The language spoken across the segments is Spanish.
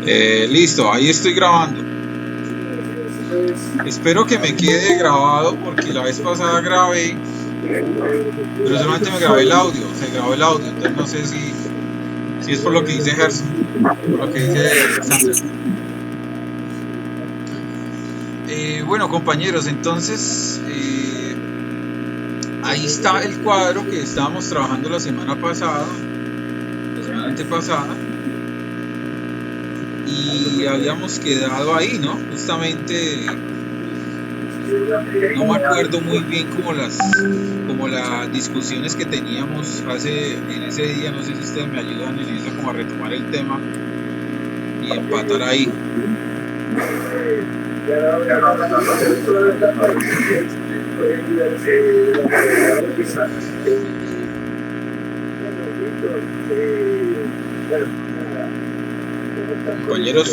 Listo, ahí estoy grabando. Espero que me quede grabado porque la vez pasada grabé, pero solamente me grabé el audio, se grabó el audio, entonces no sé si es por lo que dice Gerson, por lo que dice Alexander. Bueno, compañeros, entonces ahí está el cuadro que estábamos trabajando la semana pasada, la semana antepasada, y habíamos quedado ahí, ¿no? Justamente no me acuerdo muy bien como las discusiones que teníamos en ese día. No sé si ustedes me ayudan en eso, como a retomar el tema y empatar ahí. Compañeros,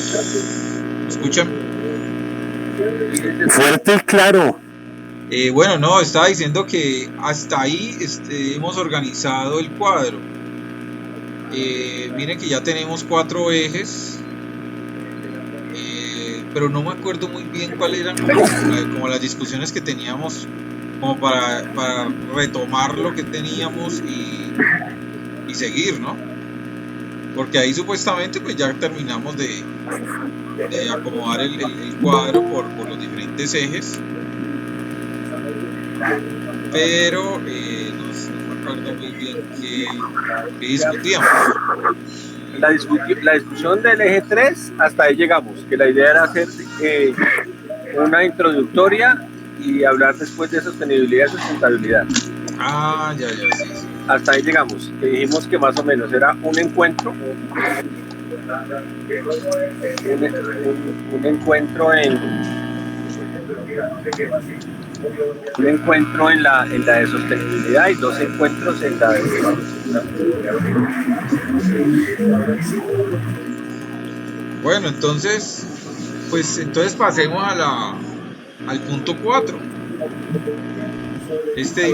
¿me escuchan? Fuerte y claro. Bueno, no, estaba diciendo que hasta ahí hemos organizado el cuadro. Miren que ya tenemos 4 ejes, pero no me acuerdo muy bien cuáles eran como las discusiones que teníamos, como para retomar lo que teníamos y seguir, ¿no? Porque ahí supuestamente pues ya terminamos de acomodar el cuadro por los diferentes ejes, pero no me acuerdo muy bien qué discutíamos. La discusión del eje 3, hasta ahí llegamos, que la idea era hacer una introductoria y hablar después de sostenibilidad y sustentabilidad. Ah, ya, sí. Hasta ahí llegamos, que dijimos que más o menos era un encuentro en la de sostenibilidad y 2 encuentros en la de... Bueno, entonces pasemos al punto 4. Este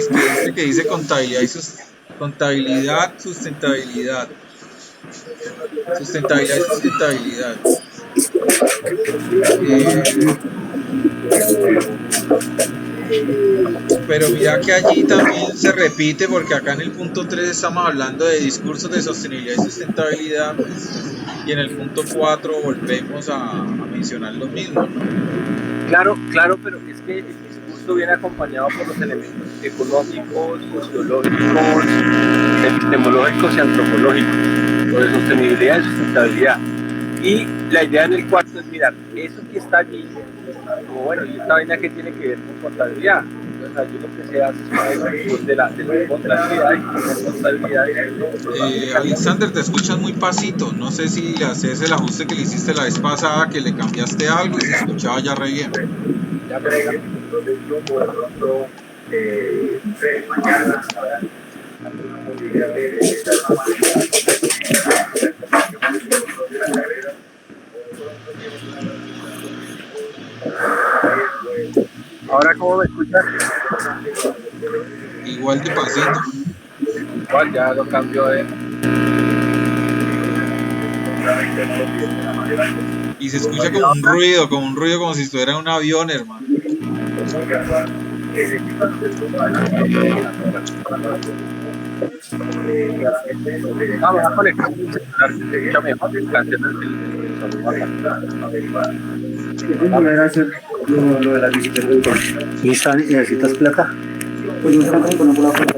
que dice contabilidad, sustentabilidad y sustentabilidad. Pero mira que allí también se repite, porque acá en el punto 3 estamos hablando de discursos de sostenibilidad y sustentabilidad, y en el punto 4 volvemos a mencionar lo mismo, ¿no? Claro, pero es que el discurso viene acompañado por los elementos económicos, sociológicos, epistemológicos y antropológicos, o de sostenibilidad y sustentabilidad. Y la idea en el cuarto es mirar, eso que está allí, como bueno, ¿y esta vaina qué tiene que ver con contabilidad? Entonces allí lo que se hace es una discusión de la contabilidad y la contabilidad. Alexander, te escuchas muy pasito, no sé si haces el ajuste que le hiciste la vez pasada, que le cambiaste algo y se escuchaba ya re bien. Ya me digan, entonces yo por pronto mañana ¿ahora cómo me escuchas? Igual de pasito. Igual ya lo cambio de... Y se escucha como un ruido como si estuviera en un avión, hermano. Vamos a conectar el celular, se escucha mejor que Volver a hacer lo de la bicicleta. ¿Necesitas plata? Pues no estamos con la plata.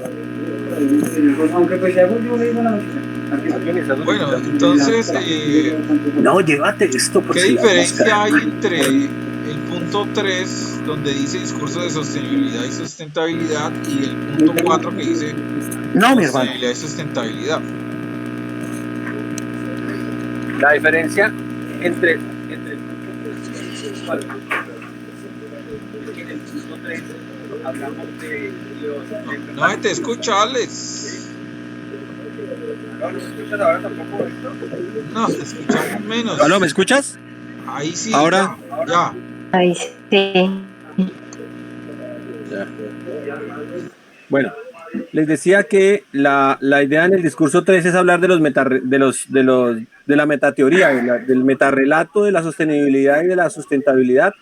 Aunque pues si hago yo le digo a la máquina. Bueno, entonces, no, llévate esto. ¿Qué diferencia hay entre el punto 3, donde dice discurso de sostenibilidad y sustentabilidad, y el punto 4 que dice sostenibilidad y sustentabilidad? La diferencia entre el punto 3 hablamos de los... No te escucha, Alex. ¿No se escuchan ahora tampoco esto? No, te escuchamos menos. ¿Aló, me escuchas? Ahí sí. ¿Ahora? Ya. Ahí sí. Ya. Bueno, les decía que la idea en el discurso 3 es hablar de los de la metateoría, del metarrelato de la sostenibilidad y de la sustentabilidad,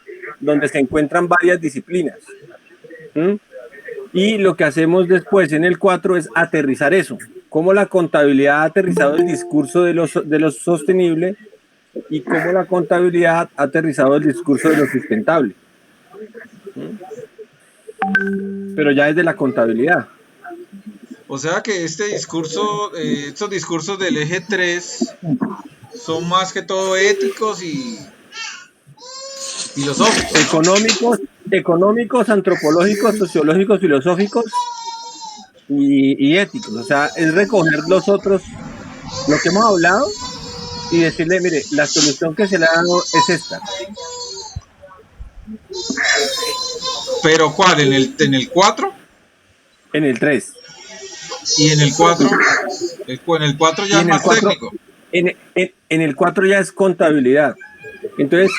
donde se encuentran varias disciplinas. Y lo que hacemos después en el 4 es aterrizar eso, cómo la contabilidad ha aterrizado el discurso de lo sostenible y cómo la contabilidad ha aterrizado el discurso de lo sustentable. Pero ya es de la contabilidad. O sea que este discurso, estos discursos del eje 3 son más que todo éticos y filosóficos. Económicos, antropológicos, sociológicos, filosóficos y éticos. O sea, es recoger los otros, lo que hemos hablado, y decirle, mire, la solución que se le ha dado es esta. ¿Pero cuál? ¿En el 4? En el 3. ¿Y en el 4? En el 4 ya es más técnico. En el 4 ya es contabilidad. Entonces,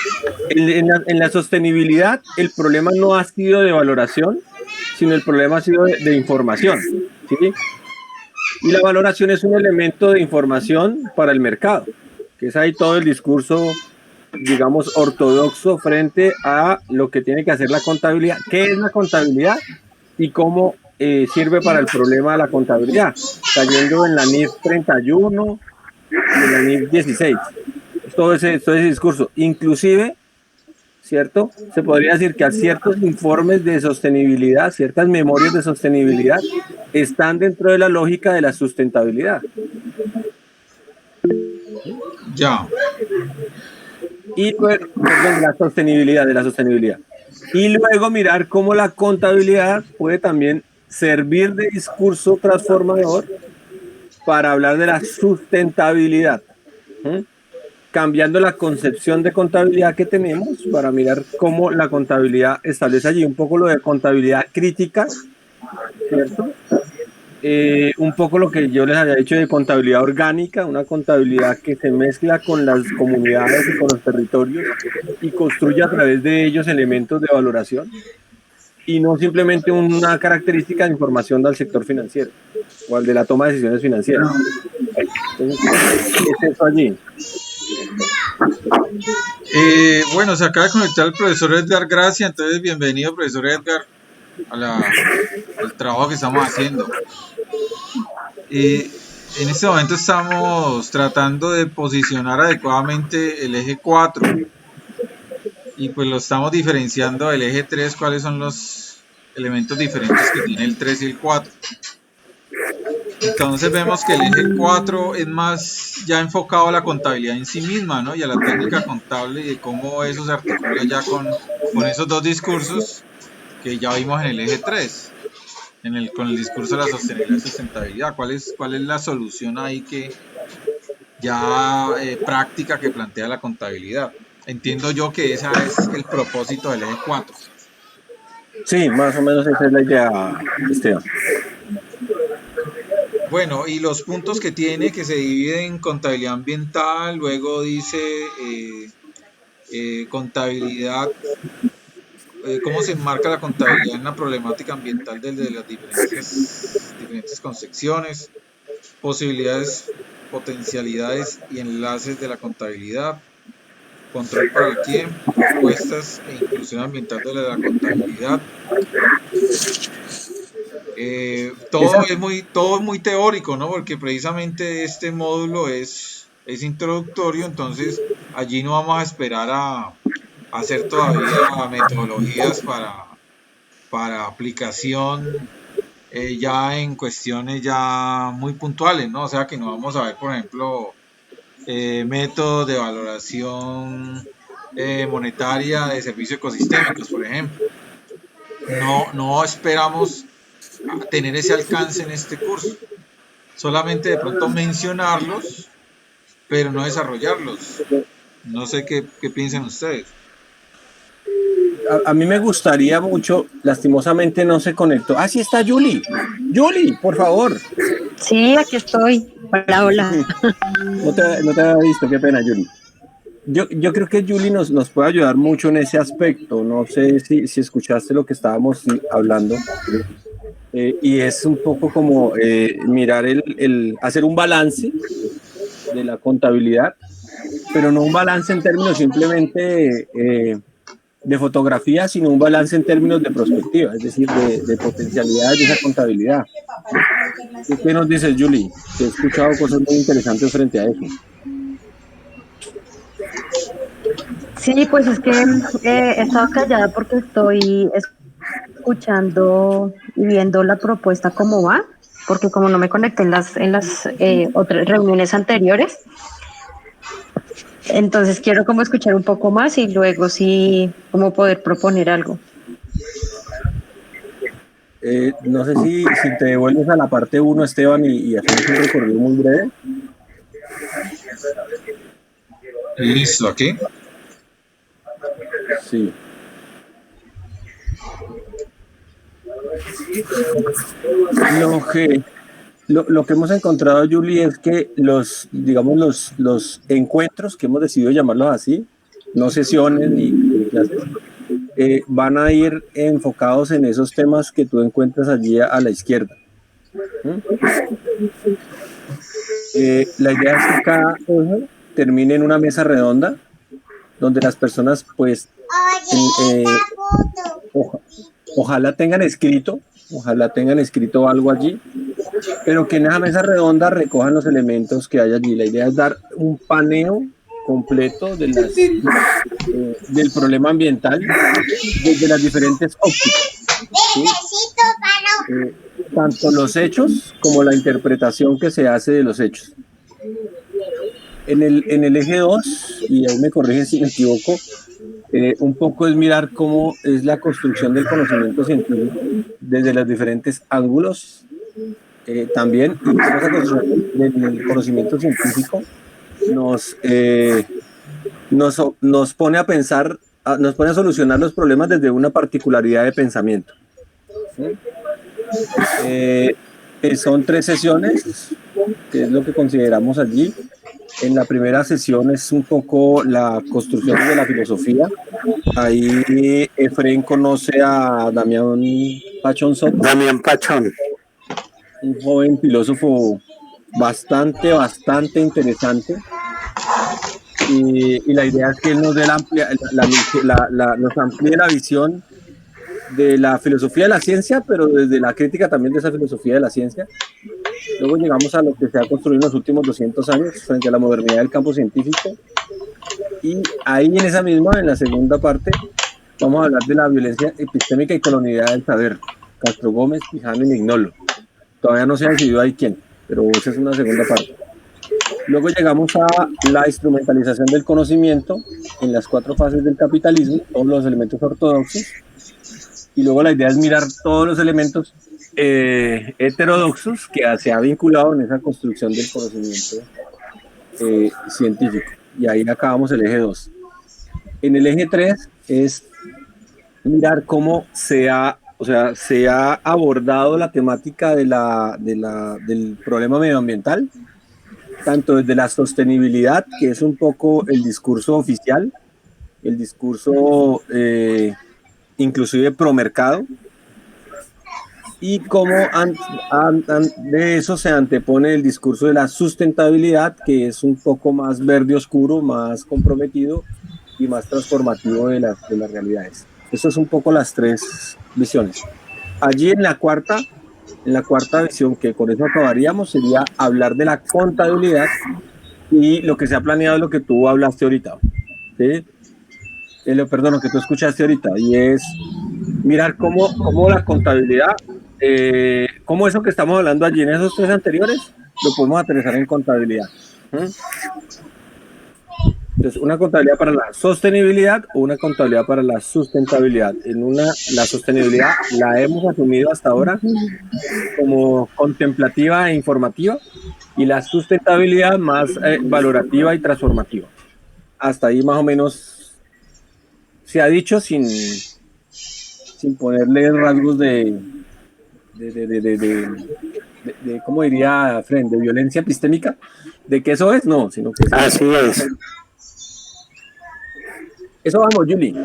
en la sostenibilidad, el problema no ha sido de valoración, sino el problema ha sido de información. ¿Sí? Y la valoración es un elemento de información para el mercado, que es ahí todo el discurso, digamos, ortodoxo frente a lo que tiene que hacer la contabilidad. ¿Qué es la contabilidad? Y cómo sirve para el problema de la contabilidad, cayendo en la NIF 31 y en la NIF 16. Todo ese discurso, inclusive, ¿cierto? Se podría decir que a ciertos informes de sostenibilidad, ciertas memorias de sostenibilidad, están dentro de la lógica de la sustentabilidad. Ya. Y luego, de la sostenibilidad. Y luego mirar cómo la contabilidad puede también servir de discurso transformador para hablar de la sustentabilidad. Cambiando la concepción de contabilidad que tenemos para mirar cómo la contabilidad establece allí un poco lo de contabilidad crítica, ¿cierto? Un poco lo que yo les había dicho de contabilidad orgánica, una contabilidad que se mezcla con las comunidades y con los territorios y construye a través de ellos elementos de valoración y no simplemente una característica de información del sector financiero o al de la toma de decisiones financieras. Entonces, ¿qué es eso allí? Bueno, se acaba de conectar el profesor Edgar Gracia, entonces bienvenido, profesor Edgar, al trabajo que estamos haciendo. En este momento estamos tratando de posicionar adecuadamente el eje 4 y pues lo estamos diferenciando del eje 3, cuáles son los elementos diferentes que tiene el 3 y el 4. Entonces vemos que el eje 4 es más ya enfocado a la contabilidad en sí misma, ¿no? Y a la técnica contable y de cómo eso se articula ya con esos dos discursos que ya vimos en el eje 3, con el discurso de la sostenibilidad y sustentabilidad. ¿Cuál es la solución ahí que ya práctica que plantea la contabilidad? Entiendo yo que ese es el propósito del eje 4. Sí, más o menos esa es la idea, Esteban. Bueno, y los puntos que tiene, que se divide en contabilidad ambiental, luego dice contabilidad, cómo se enmarca la contabilidad en la problemática ambiental desde las diferentes concepciones, posibilidades, potencialidades y enlaces de la contabilidad, control para el tiempo, propuestas e inclusión ambiental de la contabilidad. Todo es muy teórico, ¿no? Porque precisamente este módulo es introductorio, entonces allí no vamos a esperar a hacer todavía metodologías para aplicación ya en cuestiones ya muy puntuales, ¿no? O sea que no vamos a ver, por ejemplo, métodos de valoración monetaria de servicios ecosistémicos, por ejemplo. No esperamos a tener ese alcance en este curso, solamente de pronto mencionarlos, pero no desarrollarlos. No sé qué piensan ustedes. A mí me gustaría mucho, lastimosamente no se conectó. Ah, sí está Yuli. Yuli, por favor. Sí, aquí estoy. Hola, hola. No te había visto, qué pena, Yuli. Yo creo que Yuli nos puede ayudar mucho en ese aspecto. No sé si escuchaste lo que estábamos hablando. Y es un poco como mirar hacer un balance de la contabilidad, pero no un balance en términos simplemente de fotografía, sino un balance en términos de perspectiva, es decir, de potencialidades de esa contabilidad. ¿Qué nos dices, Julie? Que he escuchado cosas muy interesantes frente a eso. Sí, pues es que he estado callada porque estoy escuchando y viendo la propuesta cómo va, porque como no me conecté en las otras reuniones anteriores, entonces quiero como escuchar un poco más y luego sí como poder proponer algo. No sé si te devuelves a la parte 1, Esteban, y hacemos un recorrido muy breve. Listo, aquí. Sí. Lo que hemos encontrado, Julie, es que los encuentros, que hemos decidido llamarlos así, no sesiones ni clases, van a ir enfocados en esos temas que tú encuentras allí a la izquierda. La idea es que cada eje termine en una mesa redonda donde las personas pues ojalá tengan escrito algo allí, pero que en esa mesa redonda recojan los elementos que hay allí. La idea es dar un paneo completo del problema ambiental desde las diferentes ópticas, ¿sí? Tanto los hechos como la interpretación que se hace de los hechos. En el eje 2, y ahí me corrigen si me equivoco, un poco es mirar cómo es la construcción del conocimiento científico desde los diferentes ángulos. También esa construcción del conocimiento científico nos pone a pensar, nos pone a solucionar los problemas desde una particularidad de pensamiento. Son 3 sesiones, que es lo que consideramos allí. En la primera sesión es un poco la construcción de la filosofía. Ahí Efraín conoce a Damián Pachón Soto. Damián Pachón. Un joven filósofo bastante interesante. Y la idea es que él nos dé nos amplíe la visión de la filosofía de la ciencia, pero desde la crítica también de esa filosofía de la ciencia. Luego llegamos a lo que se ha construido en los últimos 200 años frente a la modernidad del campo científico. Y ahí en esa misma, en la segunda parte, vamos a hablar de la violencia epistémica y colonialidad del saber. Castro Gómez, Quijano y Mignolo. Todavía no se ha decidido ahí quién, pero esa es una segunda parte. Luego llegamos a la instrumentalización del conocimiento en las 4 fases del capitalismo, todos los elementos ortodoxos. Y luego la idea es mirar todos los elementos heterodoxos que se ha vinculado en esa construcción del conocimiento científico. Y ahí acabamos el eje 2. En el eje 3 es mirar cómo se ha abordado la temática del problema medioambiental, tanto desde la sostenibilidad, que es un poco el discurso oficial, el discurso inclusive pro mercado, y cómo de eso se antepone el discurso de la sustentabilidad, que es un poco más verde oscuro, más comprometido y más transformativo de las realidades. Eso es un poco las 3 visiones. Allí en la cuarta visión, que con eso acabaríamos, sería hablar de la contabilidad, y lo que se ha planeado es lo que tú hablaste ahorita, ¿sí? Perdón, lo que tú escuchaste ahorita, y es mirar cómo la contabilidad, cómo eso que estamos hablando allí en esos 3 anteriores, lo podemos aterrizar en contabilidad. Entonces, una contabilidad para la sostenibilidad o una contabilidad para la sustentabilidad. La sostenibilidad la hemos asumido hasta ahora como contemplativa e informativa, y la sustentabilidad más valorativa y transformativa. Hasta ahí más o menos se ha dicho sin ponerle rasgos de ¿cómo diría Fred? De violencia epistémica, de que eso es, no, sino que así es. Eso vamos, Julie.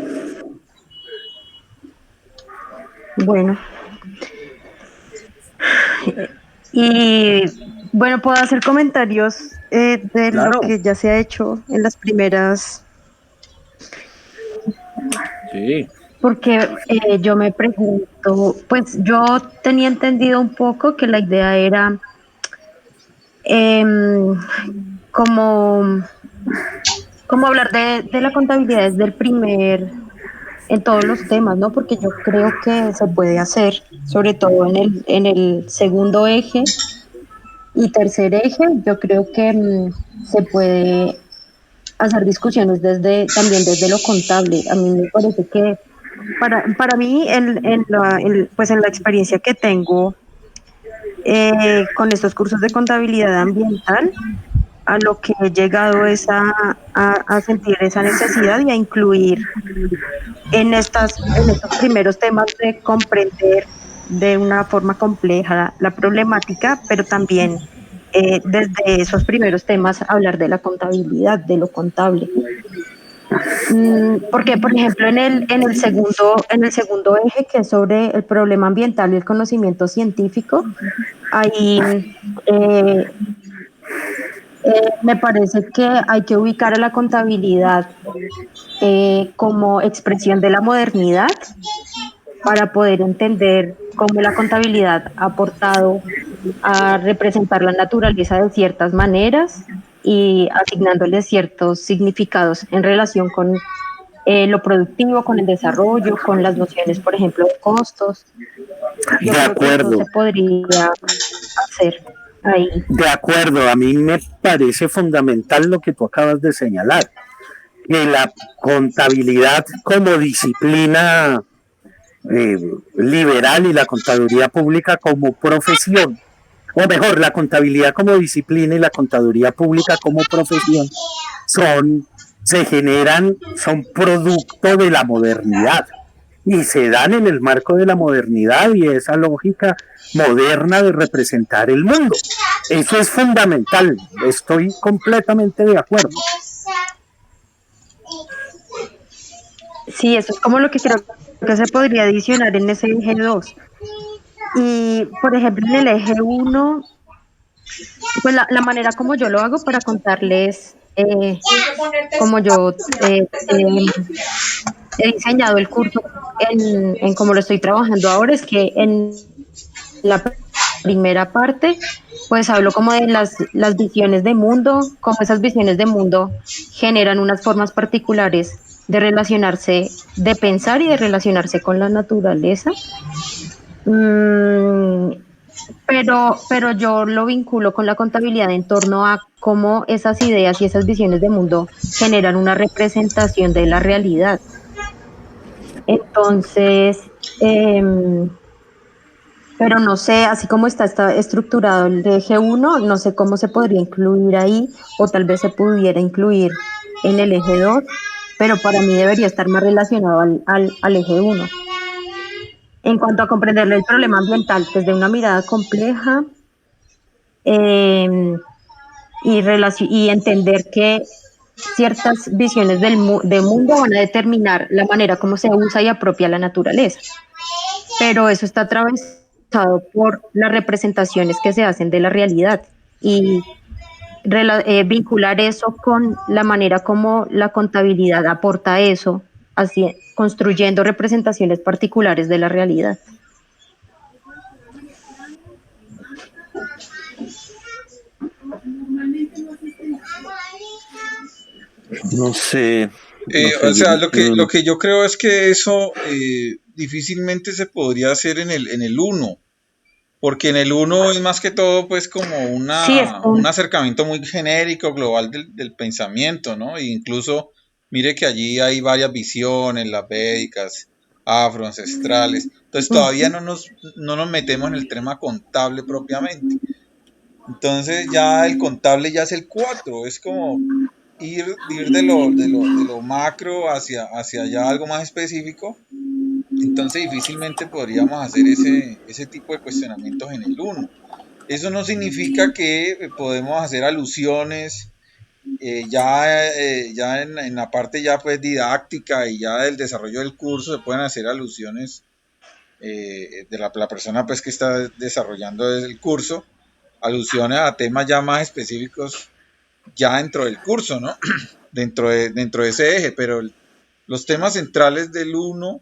Bueno. Y bueno, puedo hacer comentarios de lo Claro. que ya se ha hecho en las primeras, Sí. porque yo me pregunto, pues yo tenía entendido un poco que la idea era em, como, como hablar de la contabilidad desde el primer, en todos los temas, ¿no? Porque yo creo que se puede hacer, sobre todo en el segundo eje y tercer eje, yo creo que se puede hacer discusiones desde, también desde lo contable. A mí me parece que para mí, pues en la experiencia que tengo con estos cursos de contabilidad ambiental, a lo que he llegado es a sentir esa necesidad y a incluir en estos primeros temas de comprender de una forma compleja la problemática, pero también desde esos primeros temas hablar de la contabilidad, de lo contable. Porque, por ejemplo, en el segundo eje, que es sobre el problema ambiental y el conocimiento científico, ahí eh, me parece que hay que ubicar a la contabilidad como expresión de la modernidad para poder entender cómo la contabilidad ha aportado a representar la naturaleza de ciertas maneras y asignándole ciertos significados en relación con lo productivo, con el desarrollo, con las nociones, por ejemplo, de costos. Yo De creo que esto acuerdo, se podría hacer ahí. de acuerdo. A mí me parece fundamental lo que tú acabas de señalar, que la contabilidad como disciplina eh, liberal y la contaduría pública como profesión, o mejor, la contabilidad como disciplina y la contaduría pública como profesión, son, se generan, son producto de la modernidad y se dan en el marco de la modernidad y esa lógica moderna de representar el mundo. Eso es fundamental, estoy completamente de acuerdo. Sí, eso es como lo que creo que se podría adicionar en ese eje 2. Y, por ejemplo, en el eje uno, pues la manera como yo lo hago para contarles como yo he diseñado el curso en cómo lo estoy trabajando ahora, es que en la primera parte, pues hablo como de las visiones de mundo, cómo esas visiones de mundo generan unas formas particulares de relacionarse, de pensar y de relacionarse con la naturaleza. Mm, pero yo lo vinculo con la contabilidad en torno a cómo esas ideas y esas visiones de mundo generan una representación de la realidad. Entonces, pero no sé, así como está estructurado el de G1, no sé cómo se podría incluir ahí, o tal vez se pudiera incluir en el eje 2, pero para mí debería estar más relacionado al eje 1. En cuanto a comprender el problema ambiental desde una mirada compleja eh, y entender que ciertas visiones del mundo van a determinar la manera como se usa y apropia la naturaleza. Pero eso está atravesado por las representaciones que se hacen de la realidad y vincular eso con la manera como la contabilidad aporta eso, así, construyendo representaciones particulares de la realidad. No sé, no sé. O sea, lo que yo creo es que eso difícilmente se podría hacer en el uno, porque en el uno es más que todo pues como Sí, un acercamiento muy genérico, global del pensamiento, ¿no? E incluso mire que allí hay varias visiones, las védicas, afroancestrales, entonces todavía no nos metemos en el tema contable propiamente. Entonces ya el contable ya es el 4, es como ir de lo macro hacia ya algo más específico. Entonces difícilmente podríamos hacer ese tipo de cuestionamientos en el uno. Eso no significa que podemos hacer alusiones ya en la parte ya pues didáctica y ya del desarrollo del curso se pueden hacer alusiones de la persona pues que está desarrollando el curso, alusiones a temas ya más específicos ya dentro del curso, ¿no? dentro de ese eje, pero los temas centrales del 1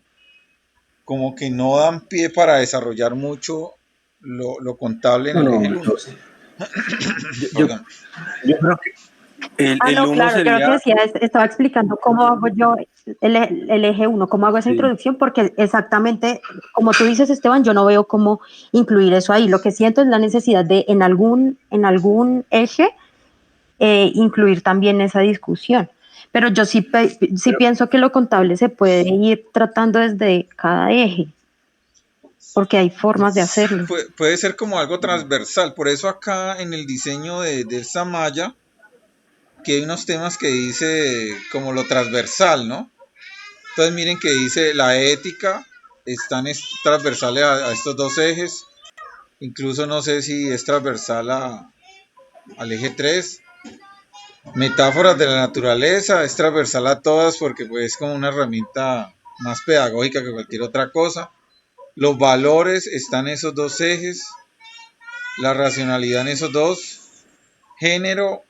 como que no dan pie para desarrollar mucho lo contable en No, el no, eje 1. yo Perdón. creo que el No, 1 claro, yo lo que sería, decía estaba explicando cómo hago yo el eje 1, cómo hago esa sí, introducción, porque exactamente, como tú dices, Esteban, yo no veo cómo incluir eso ahí. Lo que siento es la necesidad de en algún eje incluir también esa discusión. Pero yo sí pienso que lo contable se puede ir tratando desde cada eje, porque hay formas de hacerlo. Puede ser como algo transversal, por eso acá en el diseño de esta malla, que hay unos temas que dice como lo transversal, ¿no? Entonces miren que dice la ética, es transversales a estos dos ejes, incluso no sé si es transversal al eje 3. Metáforas de la naturaleza, es transversal a todas porque pues, es como una herramienta más pedagógica que cualquier otra cosa. Los valores están en esos dos ejes, la racionalidad en esos dos, género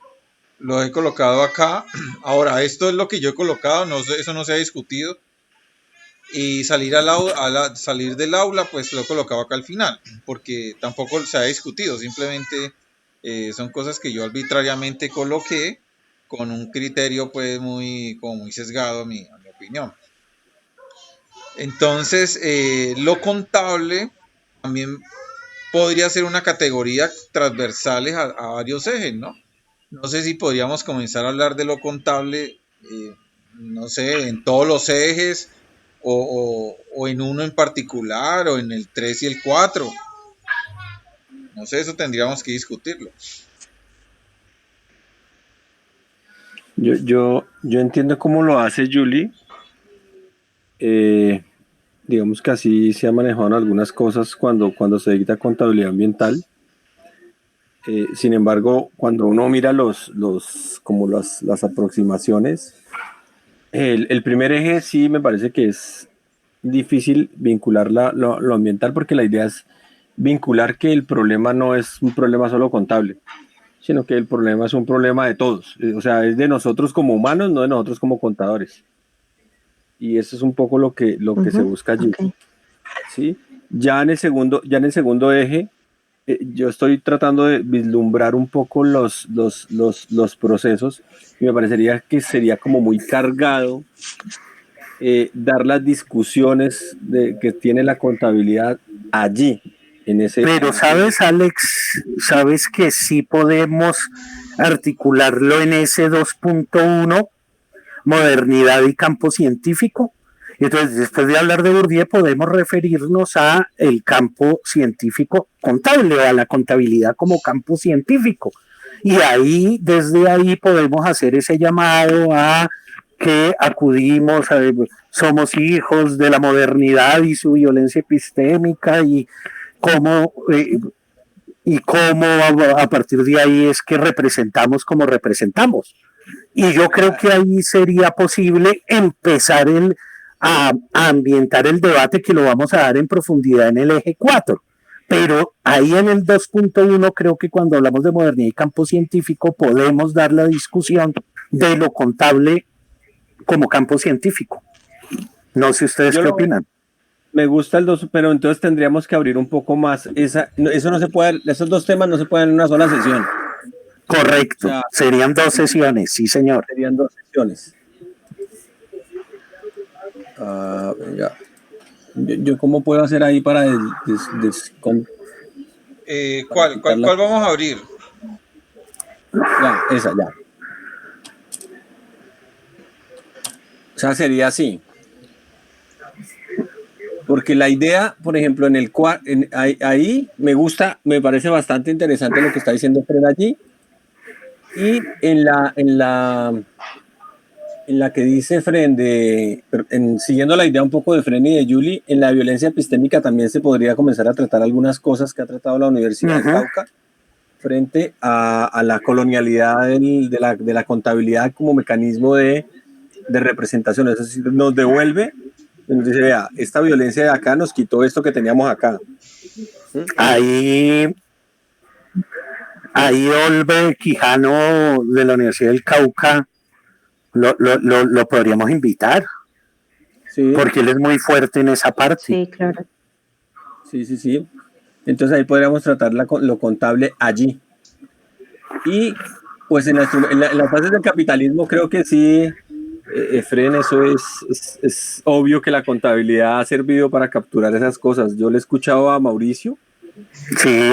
lo he colocado acá. Ahora, esto es lo que yo he colocado, no sé, eso no se ha discutido. Y salir del aula, pues lo he colocado acá al final, porque tampoco se ha discutido, simplemente son cosas que yo arbitrariamente coloqué con un criterio pues como muy sesgado a mi opinión. Entonces, lo contable también podría ser una categoría transversales a varios ejes, ¿no? No sé si podríamos comenzar a hablar de lo contable, no sé, en todos los ejes o en uno en particular o en el 3 y el 4. No sé, eso tendríamos que discutirlo. yo entiendo cómo lo hace Julie. Digamos que así se ha manejado en algunas cosas cuando se dicta contabilidad ambiental. Sin embargo, cuando uno mira como las aproximaciones, el primer eje sí me parece que es difícil vincular lo ambiental, porque la idea es vincular que el problema no es un problema solo contable, sino que el problema es un problema de todos. O sea, es de nosotros como humanos, no de nosotros como contadores. Y eso es un poco lo que se busca allí. Okay. ¿Sí? Ya en el segundo eje, yo estoy tratando de vislumbrar un poco los procesos, y me parecería que sería como muy cargado dar las discusiones que tiene la contabilidad allí, en ese... Pero sabes, Alex, sabes que sí podemos articularlo en ese 2.1, modernidad y campo científico. Entonces, después de hablar de Bourdieu, podemos referirnos a el campo científico contable, o a la contabilidad como campo científico. Y ahí, desde ahí, podemos hacer ese llamado a que acudimos, somos hijos de la modernidad y su violencia epistémica, cómo, cómo a partir de ahí es que representamos como representamos. Y yo creo que ahí sería posible empezar a ambientar el debate, que lo vamos a dar en profundidad en el eje 4. Pero ahí en el 2.1 creo que cuando hablamos de modernidad y campo científico podemos dar la discusión de lo contable como campo científico. No sé ustedes qué opinan. Me gusta el 2, pero entonces tendríamos que abrir un poco más. Eso no se puede, esos dos temas no se pueden en una sola sesión. Correcto, o sea, serían 2 sesiones, sí señor. Serían 2 sesiones. Venga. Yo ¿cómo puedo hacer ahí para ¿Cuál vamos a abrir? Ya, esa, ya. O sea, sería así. Porque la idea, por ejemplo, ahí me gusta, me parece bastante interesante lo que está diciendo Fred allí. Y en la que dice Fred, siguiendo la idea un poco de Fred y de Julie, en la violencia epistémica también se podría comenzar a tratar algunas cosas que ha tratado la Universidad de Cauca frente a la colonialidad de la contabilidad como mecanismo de representación. Es decir, nos devuelve, nos dice, vea, esta violencia de acá nos quitó esto que teníamos acá. Ahí ahí Olve Quijano de la Universidad del Cauca lo podríamos invitar, Sí, porque él es muy fuerte en esa parte. Sí, claro. sí. Entonces ahí podríamos tratar lo contable allí. Y pues en las fases del capitalismo creo que sí, Efren, eso es obvio que la contabilidad ha servido para capturar esas cosas. Yo le he escuchado a Mauricio, Sí,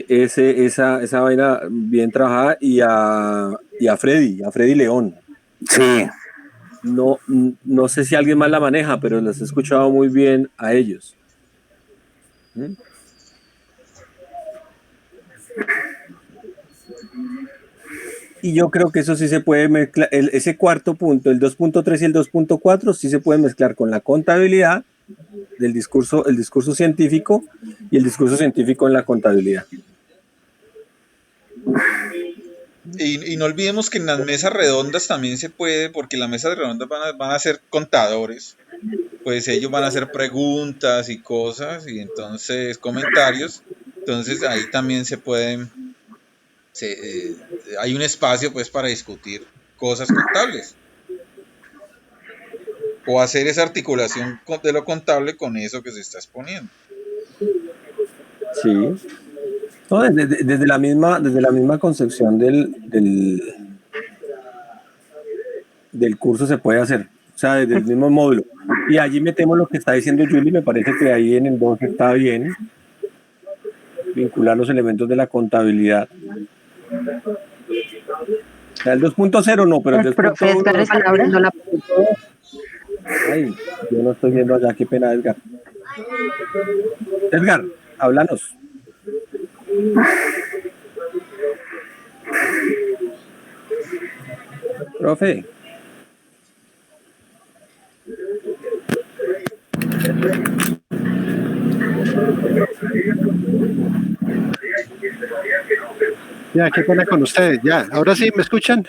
esa vaina bien trabajada, y a Freddy León. sí. No sé si alguien más la maneja, pero los he escuchado muy bien a ellos. ¿Mm? Y yo creo que eso sí se puede mezclar, ese cuarto punto, el 2.3 y el 2.4, sí se puede mezclar con la contabilidad el discurso científico y el discurso científico en la contabilidad. Y no olvidemos que en las mesas redondas también se puede, porque las mesas redondas van a ser contadores, pues ellos van a hacer preguntas y cosas, y entonces comentarios, entonces ahí también se pueden, hay un espacio pues para discutir cosas contables, o hacer esa articulación de lo contable con eso que se está exponiendo. Sí. No, desde la misma concepción del curso se puede hacer, o sea, desde el mismo módulo. Y allí metemos lo que está diciendo Julie, me parece que ahí en el 2 está bien, vincular los elementos de la contabilidad. O sea, el 2.0 no, pero el 2.1... El profe Edgar está abriendo la... Ay, yo no estoy viendo allá, qué pena, Edgar. Edgar, háblanos. Profe. Ya, qué pena con ustedes. Ya, ahora sí, ¿me escuchan?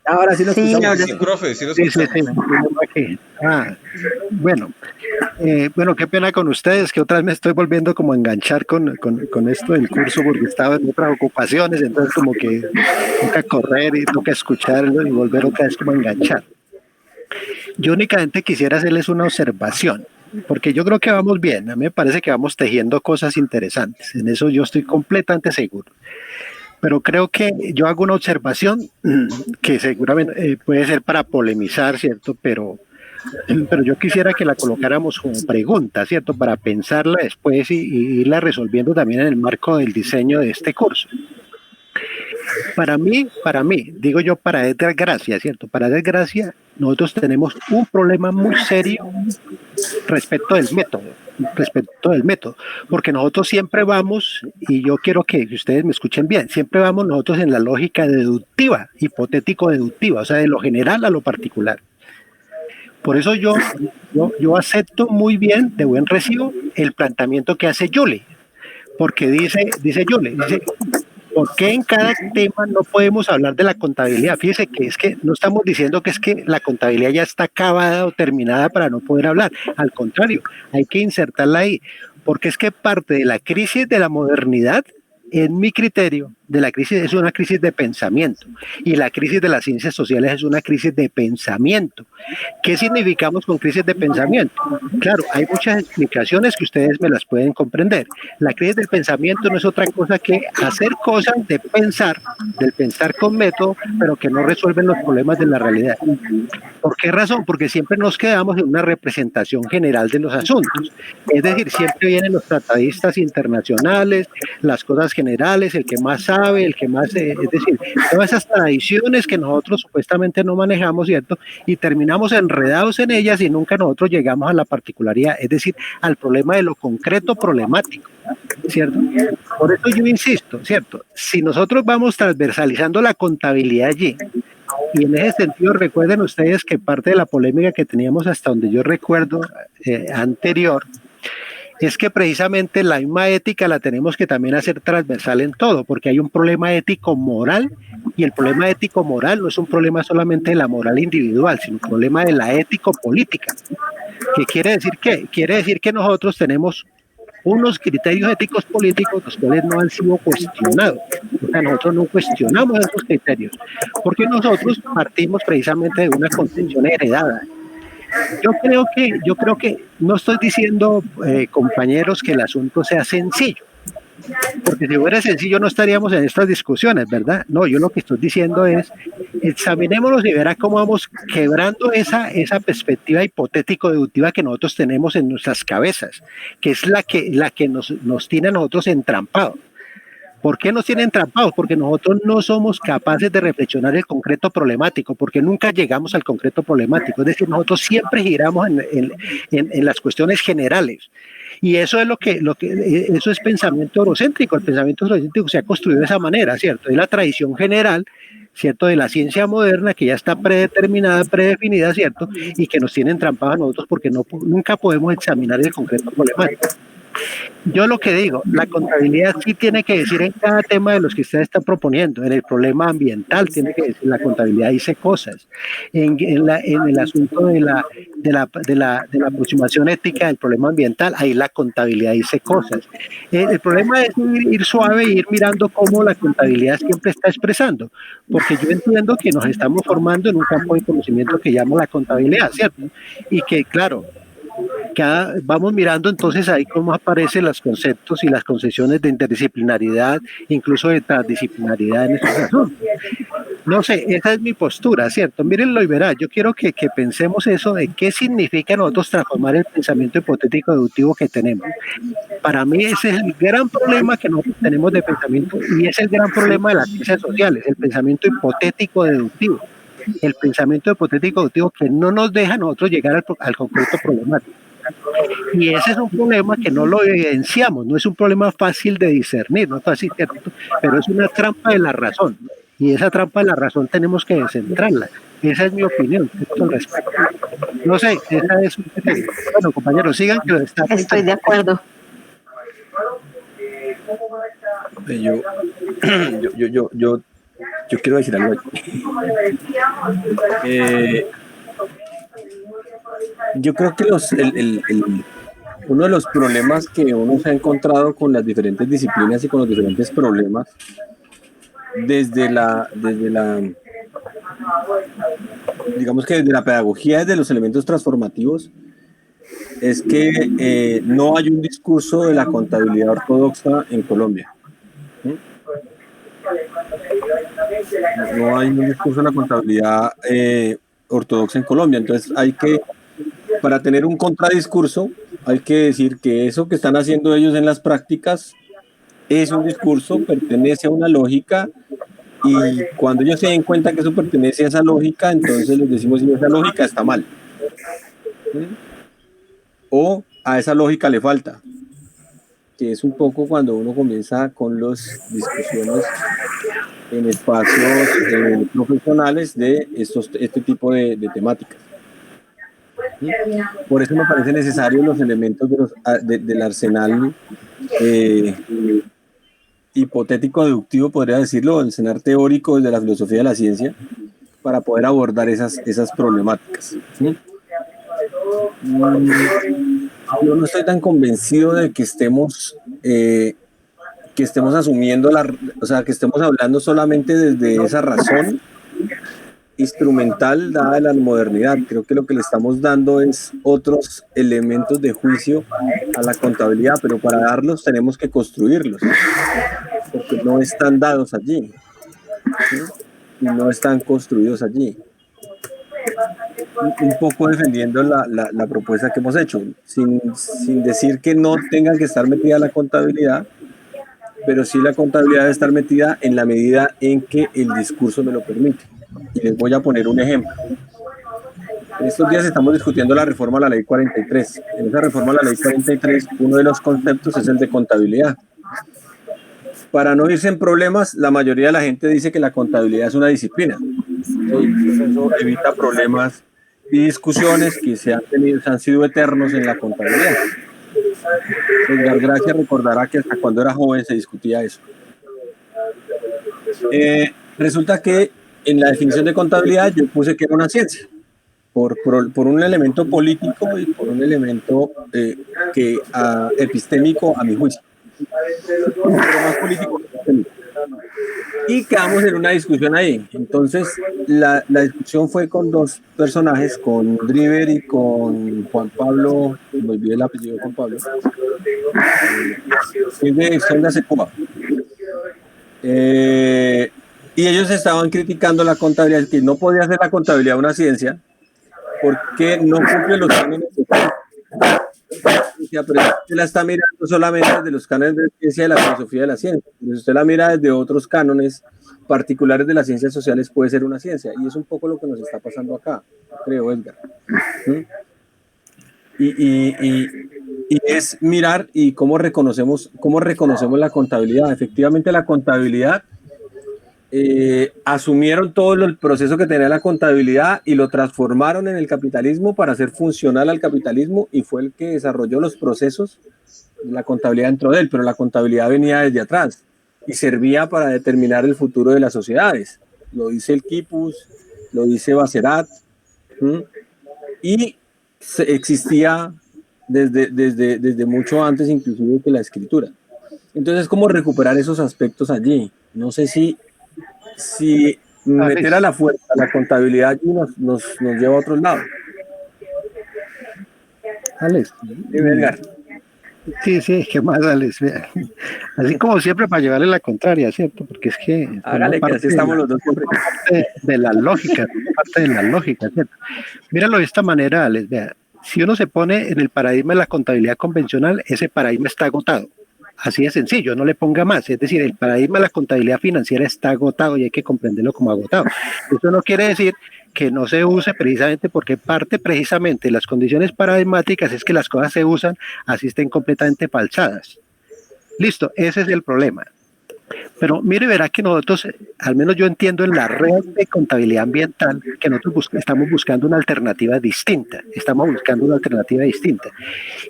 Ahora sí lo escuchamos. Sí, profe, sí lo Sí, escuchamos. aquí. Bueno, qué pena con ustedes, que otra vez me estoy volviendo como a enganchar con esto del curso, porque estaba en otras ocupaciones, entonces como que toca correr y toca escucharlo y volver otra vez como a enganchar. Yo únicamente quisiera hacerles una observación, porque yo creo que vamos bien, a mí me parece que vamos tejiendo cosas interesantes, en eso yo estoy completamente seguro. Pero creo que yo hago una observación que seguramente puede ser para polemizar, ¿cierto? Pero yo quisiera que la colocáramos como pregunta, ¿cierto? Para pensarla después y irla resolviendo también en el marco del diseño de este curso. Para mí, digo yo, para Edgar Gracia, ¿cierto? Para Edgar Gracia, nosotros tenemos un problema muy serio respecto del método, porque nosotros siempre vamos, y yo quiero que ustedes me escuchen bien, siempre vamos nosotros en la lógica deductiva, hipotético-deductiva, o sea, de lo general a lo particular. Por eso yo acepto muy bien, de buen recibo, el planteamiento que hace Julie, porque dice Julie, ¿por qué en cada tema no podemos hablar de la contabilidad? Fíjese que es que no estamos diciendo que es que la contabilidad ya está acabada o terminada para no poder hablar. Al contrario, hay que insertarla ahí, porque es que parte de la crisis de la modernidad, en mi criterio, de la crisis es una crisis de pensamiento, y la crisis de las ciencias sociales es una crisis de pensamiento. ¿Qué significamos con crisis de pensamiento? Claro, hay muchas explicaciones que ustedes me las pueden comprender. La crisis del pensamiento no es otra cosa que hacer cosas del pensar con método, pero que no resuelven los problemas de la realidad. ¿Por qué razón? Porque siempre nos quedamos en una representación general de los asuntos. Es decir, siempre vienen los tratadistas internacionales, las cosas generales, el que más sabe, el que más... es decir, todas esas tradiciones que nosotros supuestamente no manejamos, ¿cierto? Y terminamos enredados en ellas y nunca nosotros llegamos a la particularidad, es decir, al problema de lo concreto problemático, ¿cierto? Por eso yo insisto, ¿cierto? Si nosotros vamos transversalizando la contabilidad allí, y en ese sentido recuerden ustedes que parte de la polémica que teníamos hasta donde yo recuerdo anterior, es que precisamente la misma ética la tenemos que también hacer transversal en todo, porque hay un problema ético-moral, y el problema ético-moral no es un problema solamente de la moral individual, sino un problema de la ético-política. ¿Qué quiere decir qué? Quiere decir que nosotros tenemos unos criterios éticos políticos los cuales no han sido cuestionados. O sea, nosotros no cuestionamos esos criterios, porque nosotros partimos precisamente de una concepción heredada. Yo creo que no estoy diciendo, compañeros, que el asunto sea sencillo, porque si fuera sencillo no estaríamos en estas discusiones, ¿verdad? No, yo lo que estoy diciendo es, examinémonos y verá cómo vamos quebrando esa perspectiva hipotético-deductiva que nosotros tenemos en nuestras cabezas, que es la que nos tiene a nosotros entrampados. ¿Por qué nos tienen entrampados? Porque nosotros no somos capaces de reflexionar el concreto problemático, porque nunca llegamos al concreto problemático. Es decir, nosotros siempre giramos en las cuestiones generales. Y eso es eso es pensamiento eurocéntrico. El pensamiento eurocéntrico se ha construido de esa manera, ¿cierto? Es la tradición general, ¿cierto? De la ciencia moderna que ya está predeterminada, predefinida, ¿cierto? Y que nos tiene entrampados a nosotros porque nunca podemos examinar el concreto problemático. Yo lo que digo, la contabilidad sí tiene que decir en cada tema de los que usted está proponiendo. En el problema ambiental tiene que decir, la contabilidad dice cosas. En el asunto de la aproximación ética del problema ambiental, ahí la contabilidad dice cosas. El problema es ir suave e ir mirando cómo la contabilidad siempre está expresando, porque yo entiendo que nos estamos formando en un campo de conocimiento que llama la contabilidad, ¿cierto? Y que, claro, vamos mirando entonces ahí cómo aparecen los conceptos y las concepciones de interdisciplinaridad, incluso de transdisciplinaridad en estos asuntos. No sé, esa es mi postura, ¿cierto? Mírenlo y verá, yo quiero que pensemos eso de qué significa nosotros transformar el pensamiento hipotético deductivo que tenemos. Para mí ese es el gran problema que nosotros tenemos de pensamiento, y es el gran problema de las ciencias sociales, el pensamiento hipotético deductivo. El pensamiento hipotético deductivo que no nos deja a nosotros llegar al concreto problemático. Y ese es un problema que no lo evidenciamos, no es un problema fácil de discernir, no es fácil, pero es una trampa de la razón. Y esa trampa de la razón tenemos que descentrarla. Esa es mi opinión con respecto. No sé, esa es. Bueno, compañeros, sigan que lo están. Estoy de acuerdo. Yo quiero decir algo. Yo creo que uno de los problemas que uno se ha encontrado con las diferentes disciplinas y con los diferentes problemas digamos que desde la pedagogía, desde los elementos transformativos, es que no hay un discurso de la contabilidad ortodoxa en Colombia. No hay un discurso de la contabilidad ortodoxa en Colombia. Entonces para tener un contradiscurso, hay que decir que eso que están haciendo ellos en las prácticas es un discurso, pertenece a una lógica, y cuando ellos se den cuenta que eso pertenece a esa lógica, entonces les decimos que esa lógica está mal. O a esa lógica le falta, que es un poco cuando uno comienza con las discusiones en espacios profesionales de este tipo de temáticas. Por eso me parece necesario los elementos del arsenal hipotético deductivo, podría decirlo, el arsenal teórico desde la filosofía de la ciencia, para poder abordar esas problemáticas. Yo no estoy tan convencido de que estemos asumiendo que estemos hablando solamente desde esa razón instrumental dada la modernidad. Creo que lo que le estamos dando es otros elementos de juicio a la contabilidad, pero para darlos tenemos que construirlos, porque no están dados allí, ¿sí? Y no están construidos allí. Un poco defendiendo la propuesta que hemos hecho, sin decir que no tenga que estar metida la contabilidad, pero sí la contabilidad debe estar metida en la medida en que el discurso me lo permite. Y les voy a poner un ejemplo. En estos días estamos discutiendo la reforma a la Ley 43. En esa reforma a la Ley 43, uno de los conceptos es el de contabilidad. Para no irse en problemas, la mayoría de la gente dice que la contabilidad es una disciplina. ¿Sí? Eso evita problemas y discusiones que se han sido eternos en la contabilidad. Edgar Gracia recordará que hasta cuando era joven se discutía eso. Resulta que en la definición de contabilidad yo puse que era una ciencia. por un elemento político y por un elemento epistémico, a mi juicio. Pero más político que epistémico. Y quedamos en una discusión ahí. Entonces, la discusión fue con dos personajes, con Driver y con Juan Pablo, me olvidé el apellido de Juan Pablo, es de Sonda Secoba. Y ellos estaban criticando la contabilidad, que no podía ser la contabilidad una ciencia, porque no cumple los cánones de ciencia, pero usted la está mirando solamente desde los cánones de ciencia y de la filosofía de la ciencia. Si usted la mira desde otros cánones particulares de las ciencias sociales, puede ser una ciencia, y es un poco lo que nos está pasando acá, creo, Edgar. Y es mirar y cómo reconocemos la contabilidad. Efectivamente, la contabilidad asumieron todo el proceso que tenía la contabilidad y lo transformaron en el capitalismo para hacer funcional al capitalismo, y fue el que desarrolló los procesos de la contabilidad dentro de él, pero la contabilidad venía desde atrás y servía para determinar el futuro de las sociedades. Lo dice el Quipus, lo dice Bacerat, y existía desde mucho antes inclusive que la escritura. Entonces, ¿cómo recuperar esos aspectos allí? No sé si meter a la fuerza la contabilidad allí nos lleva a otros lados. Alex, sí, ¿qué más, Alex? Así como siempre, para llevarle la contraria, ¿cierto? Porque es que hágale, que así estamos los dos siempre. Parte de la lógica, ¿cierto? Míralo de esta manera, Alex, vea. Si uno se pone en el paradigma de la contabilidad convencional, ese paradigma está agotado. Así de sencillo, no le ponga más. Es decir, el paradigma de la contabilidad financiera está agotado y hay que comprenderlo como agotado. Eso no quiere decir que no se use, precisamente porque parte precisamente de las condiciones paradigmáticas es que las cosas se usan así estén completamente falsadas. Listo, ese es el problema. Pero mire, verá que nosotros, al menos yo entiendo en la red de contabilidad ambiental, que nosotros estamos buscando una alternativa distinta,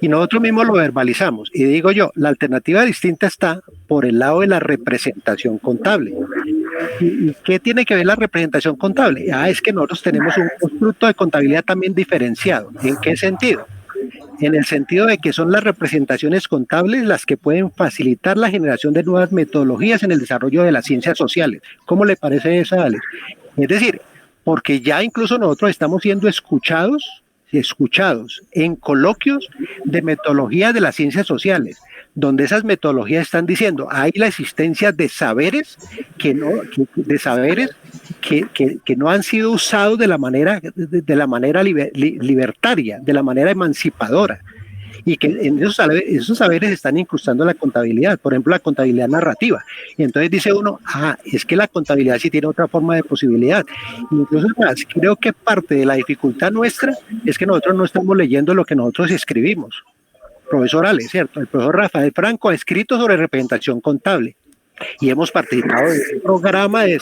y nosotros mismos lo verbalizamos, y digo yo, la alternativa distinta está por el lado de la representación contable. ¿Y qué tiene que ver la representación contable? Es que nosotros tenemos un constructo de contabilidad también diferenciado. ¿En qué sentido? En el sentido de que son las representaciones contables las que pueden facilitar la generación de nuevas metodologías en el desarrollo de las ciencias sociales. ¿Cómo le parece esa, Alex? Es decir, porque ya incluso nosotros estamos siendo escuchados en coloquios de metodologías de las ciencias sociales, donde esas metodologías están diciendo hay la existencia de saberes que no han sido usados de la manera libertaria, de la manera emancipadora, y que en esos saberes están incrustando la contabilidad, por ejemplo la contabilidad narrativa. Y entonces dice uno, es que la contabilidad sí tiene otra forma de posibilidad. Incluso más, creo que parte de la dificultad nuestra es que nosotros no estamos leyendo lo que nosotros escribimos. Profesor Alex, ¿cierto? El profesor Rafael Franco ha escrito sobre representación contable y hemos participado de un programa de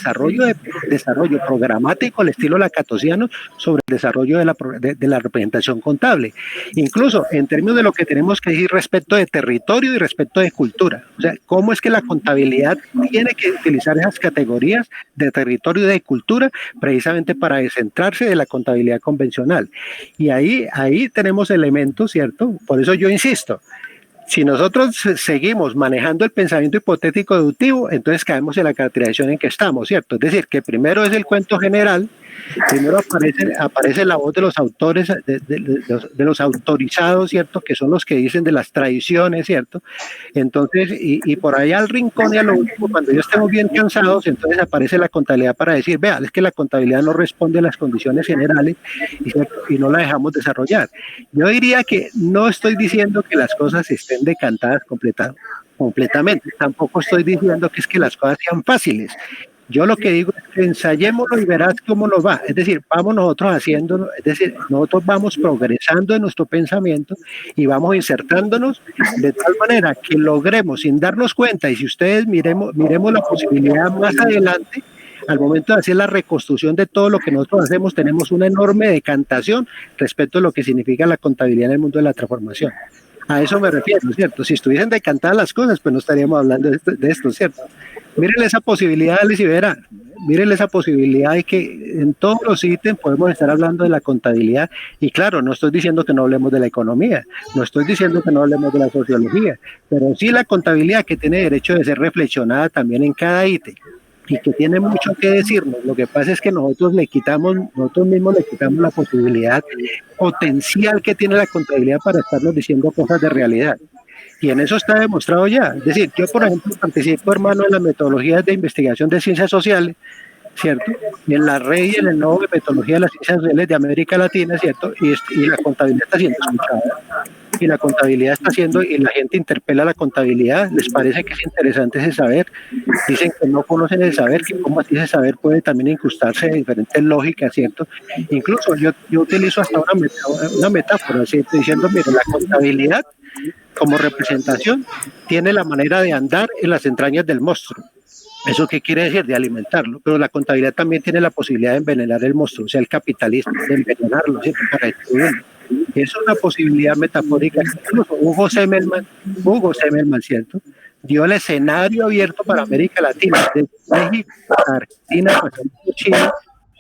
desarrollo programático al estilo lacatosiano sobre el desarrollo de la representación contable, incluso en términos de lo que tenemos que decir respecto de territorio y respecto de cultura. O sea, cómo es que la contabilidad tiene que utilizar esas categorías de territorio y de cultura precisamente para descentrarse de la contabilidad convencional. Y ahí tenemos elementos, ¿cierto? Por eso yo insisto, si nosotros seguimos manejando el pensamiento hipotético deductivo, entonces caemos en la caracterización en que estamos, ¿cierto? Es decir, que primero es el cuento general, primero aparece la voz de los autores, de los autorizados, ¿cierto? Que son los que dicen de las tradiciones, ¿cierto? Entonces, y por allá al rincón y a lo último, cuando ya estemos bien cansados, entonces aparece la contabilidad para decir, vea, es que la contabilidad no responde a las condiciones generales y no la dejamos desarrollar. Yo diría que no estoy diciendo que las cosas estén decantadas completamente, tampoco estoy diciendo que es que las cosas sean fáciles. Yo lo que digo es que ensayémoslo y verás cómo nos va. Es decir, vamos nosotros haciéndolo, es decir, nosotros vamos progresando en nuestro pensamiento y vamos insertándonos de tal manera que logremos sin darnos cuenta, y si ustedes miremos la posibilidad más adelante, al momento de hacer la reconstrucción de todo lo que nosotros hacemos, tenemos una enorme decantación respecto a lo que significa la contabilidad en el mundo de la transformación. A eso me refiero, ¿cierto? Si estuviesen decantadas las cosas, pues no estaríamos hablando de esto, ¿cierto? Mírenle esa posibilidad, Alex, y verá, mírenle esa posibilidad de que en todos los ítems podemos estar hablando de la contabilidad. Y claro, no estoy diciendo que no hablemos de la economía, no estoy diciendo que no hablemos de la sociología, pero sí la contabilidad, que tiene derecho de ser reflexionada también en cada ítem y que tiene mucho que decirnos. Lo que pasa es que nosotros mismos le quitamos la posibilidad potencial que tiene la contabilidad para estarnos diciendo cosas de realidad. Y en eso está demostrado ya. Es decir, yo, por ejemplo, participo, hermano, en las metodologías de investigación de ciencias sociales, ¿cierto? Y en la red y en el nodo de metodología de las ciencias sociales de América Latina, ¿cierto? Y la contabilidad está siendo escuchada. Y la contabilidad está haciendo, y la gente interpela la contabilidad, les parece que es interesante ese saber, dicen que no conocen el saber, que cómo así ese saber puede también incrustarse en diferentes lógicas, ¿cierto? Incluso yo utilizo hasta una metáfora, ¿cierto? Diciendo, mire, la contabilidad como representación tiene la manera de andar en las entrañas del monstruo. ¿Eso qué quiere decir? De alimentarlo. Pero la contabilidad también tiene la posibilidad de envenenar el monstruo, o sea, el capitalismo, de envenenarlo, ¿cierto? Para destruirlo. Es una posibilidad metafórica. Incluso Hugo Semelman, ¿cierto? Dio el escenario abierto para América Latina, desde México, Argentina, pasando por Chile,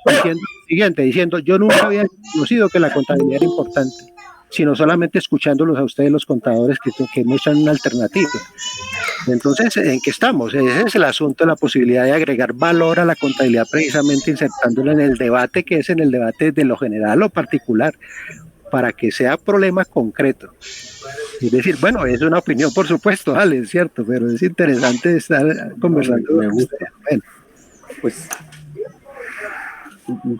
diciendo lo siguiente, diciendo, yo nunca había conocido que la contabilidad era importante, sino solamente escuchándolos a ustedes los contadores que muestran una alternativa. Entonces, ¿en qué estamos? Ese es el asunto de la posibilidad de agregar valor a la contabilidad, precisamente insertándola en el debate, que es en el debate de lo general o particular, para que sea problema concreto. Es decir, bueno, es una opinión, por supuesto, Ale, es cierto, pero es interesante estar conversando. Me gusta. Bueno, pues un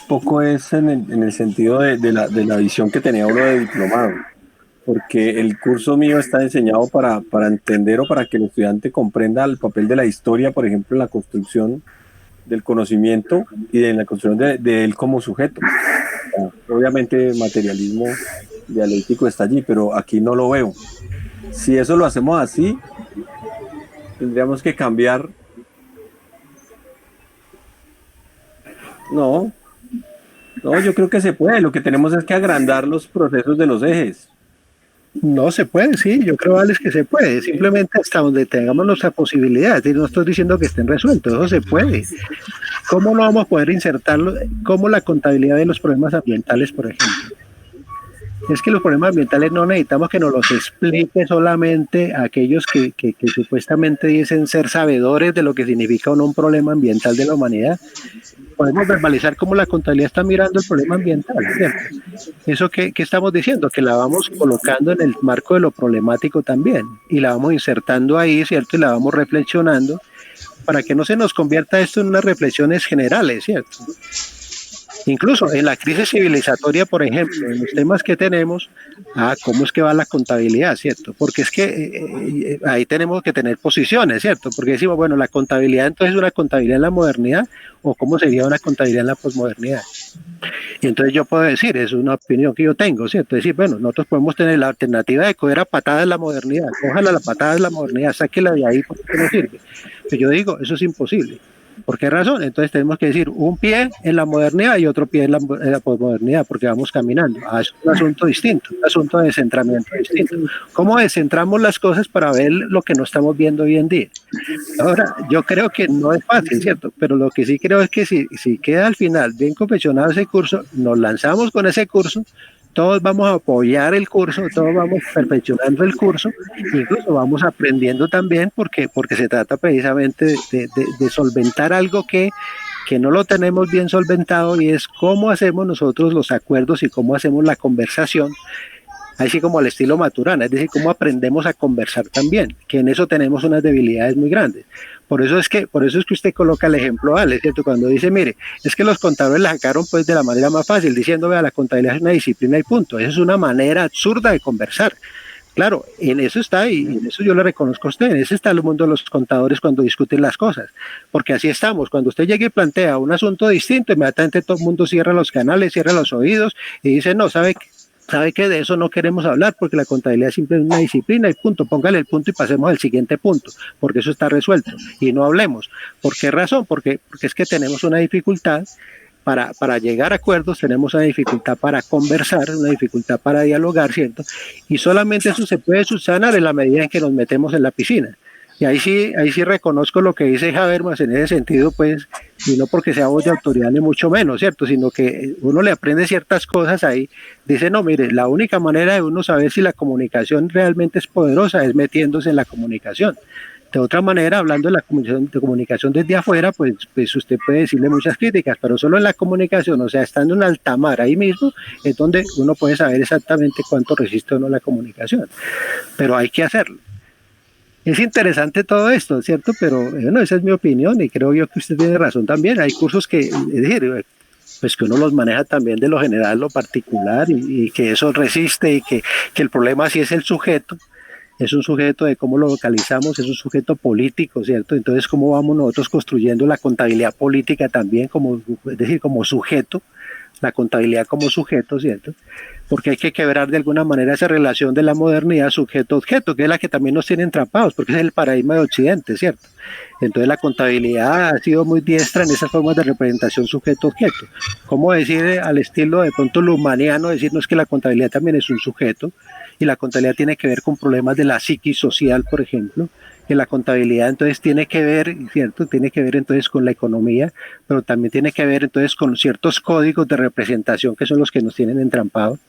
poco es en el sentido de la visión que tenía uno de diplomado, porque el curso mío está diseñado para entender o para que el estudiante comprenda el papel de la historia, por ejemplo, en la construcción del conocimiento y en la construcción de él como sujeto. Obviamente materialismo dialéctico está allí, pero aquí no lo veo. Si eso lo hacemos así, tendríamos que cambiar. No, yo creo que se puede. Lo que tenemos es que agrandar los procesos de los ejes. No se puede, sí, yo creo, Alex, que se puede, simplemente hasta donde tengamos nuestra posibilidad, y no estoy diciendo que estén resueltos, eso se puede. ¿Cómo no vamos a poder insertarlo? ¿Cómo la contabilidad de los problemas ambientales, por ejemplo? Es que los problemas ambientales no necesitamos que nos los explique solamente aquellos que supuestamente dicen ser sabedores de lo que significa o no un problema ambiental de la humanidad. Podemos verbalizar cómo la contabilidad está mirando el problema ambiental, ¿cierto? Eso que estamos diciendo, que la vamos colocando en el marco de lo problemático también, y la vamos insertando ahí, ¿cierto? Y la vamos reflexionando, para que no se nos convierta esto en unas reflexiones generales, ¿cierto? Incluso en la crisis civilizatoria, por ejemplo, en los temas que tenemos, ¿cómo es que va la contabilidad, cierto? Porque es que ahí tenemos que tener posiciones, ¿cierto? Porque decimos, bueno, la contabilidad entonces es una contabilidad en la modernidad, o cómo sería una contabilidad en la posmodernidad. Y entonces yo puedo decir, es una opinión que yo tengo, ¿cierto? Decir, bueno, nosotros podemos tener la alternativa de coger a patadas la modernidad, cójala la patada de la modernidad, sáquela de ahí porque no sirve. Pero yo digo, eso es imposible. ¿Por qué razón? Entonces tenemos que decir un pie en la modernidad y otro pie en la posmodernidad, porque vamos caminando. Es un asunto distinto, un asunto de descentramiento distinto. ¿Cómo descentramos las cosas para ver lo que no estamos viendo hoy en día? Ahora, yo creo que no es fácil, ¿cierto? Pero lo que sí creo es que si queda al final bien confeccionado ese curso, nos lanzamos con ese curso, todos vamos a apoyar el curso, todos vamos perfeccionando el curso, incluso vamos aprendiendo también porque se trata precisamente de solventar algo que no lo tenemos bien solventado, y es cómo hacemos nosotros los acuerdos y cómo hacemos la conversación, así como al estilo Maturana, es decir, cómo aprendemos a conversar también, que en eso tenemos unas debilidades muy grandes. Por eso es que usted coloca el ejemplo, Ale, ¿cierto? Cuando dice, mire, es que los contadores la sacaron pues de la manera más fácil, diciendo, vea, la contabilidad es una disciplina y punto. Esa es una manera absurda de conversar. Claro, en eso está, y en eso yo le reconozco a usted, en eso está el mundo de los contadores cuando discuten las cosas, porque así estamos. Cuando usted llega y plantea un asunto distinto, inmediatamente todo el mundo cierra los canales, cierra los oídos y dice, no, ¿sabe que de eso no queremos hablar, porque la contabilidad siempre es una disciplina y punto? Póngale el punto y pasemos al siguiente punto, porque eso está resuelto, y no hablemos. ¿Por qué razón? Porque es que tenemos una dificultad para llegar a acuerdos, tenemos una dificultad para conversar, una dificultad para dialogar, ¿cierto? Y solamente eso se puede subsanar en la medida en que nos metemos en la piscina. Y ahí sí reconozco lo que dice Habermas en ese sentido, pues, y no porque sea voz de autoridad ni mucho menos, ¿cierto? Sino que uno le aprende ciertas cosas ahí. Dice, no, mire, la única manera de uno saber si la comunicación realmente es poderosa es metiéndose en la comunicación. De otra manera, hablando de la comunicación desde afuera, pues usted puede decirle muchas críticas, pero solo en la comunicación, o sea, estando en alta mar ahí mismo, es donde uno puede saber exactamente cuánto resiste o no la comunicación. Pero hay que hacerlo. Es interesante todo esto, ¿cierto? Pero bueno, esa es mi opinión y creo yo que usted tiene razón también. Hay cursos que, es decir, pues que uno los maneja también de lo general, lo particular y que eso resiste y que el problema sí es el sujeto. Es un sujeto de cómo lo localizamos, es un sujeto político, ¿cierto? Entonces, ¿cómo vamos nosotros construyendo la contabilidad política también, es decir, como sujeto, la contabilidad como sujeto, ¿cierto? Porque hay que quebrar de alguna manera esa relación de la modernidad sujeto-objeto, que es la que también nos tiene entrampados, porque es el paradigma de Occidente, ¿cierto? Entonces la contabilidad ha sido muy diestra en esas formas de representación sujeto-objeto. ¿Cómo decir al estilo de pronto lumaniano, decirnos que la contabilidad también es un sujeto? Y la contabilidad tiene que ver con problemas de la psiquis social, por ejemplo, que la contabilidad entonces tiene que ver, ¿cierto? Tiene que ver entonces con la economía, pero también tiene que ver entonces con ciertos códigos de representación que son los que nos tienen entrampados.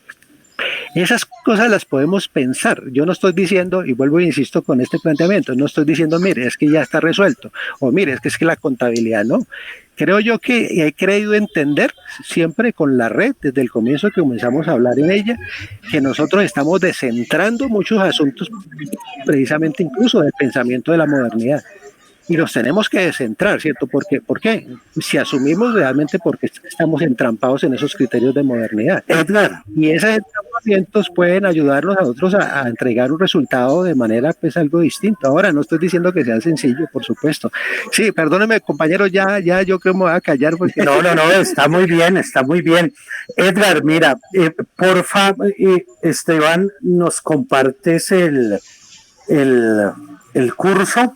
Esas cosas las podemos pensar. Yo no estoy diciendo, y vuelvo e insisto con este planteamiento, no estoy diciendo, mire, es que ya está resuelto, o mire, es que la contabilidad no. Creo yo que he creído entender siempre con la red, desde el comienzo que comenzamos a hablar en ella, que nosotros estamos descentrando muchos asuntos, precisamente incluso del pensamiento de la modernidad. Y los tenemos que descentrar, ¿cierto? ¿Por qué? Si asumimos realmente porque estamos entrampados en esos criterios de modernidad. Edgar, y esos entrampamientos pueden ayudarnos a nosotros a entregar un resultado de manera pues algo distinto. Ahora, no estoy diciendo que sea sencillo, por supuesto. Sí, perdóneme, compañero, ya yo creo que me voy a callar porque... No, está muy bien, está muy bien. Edgar, mira, porfa, Esteban, nos compartes el curso.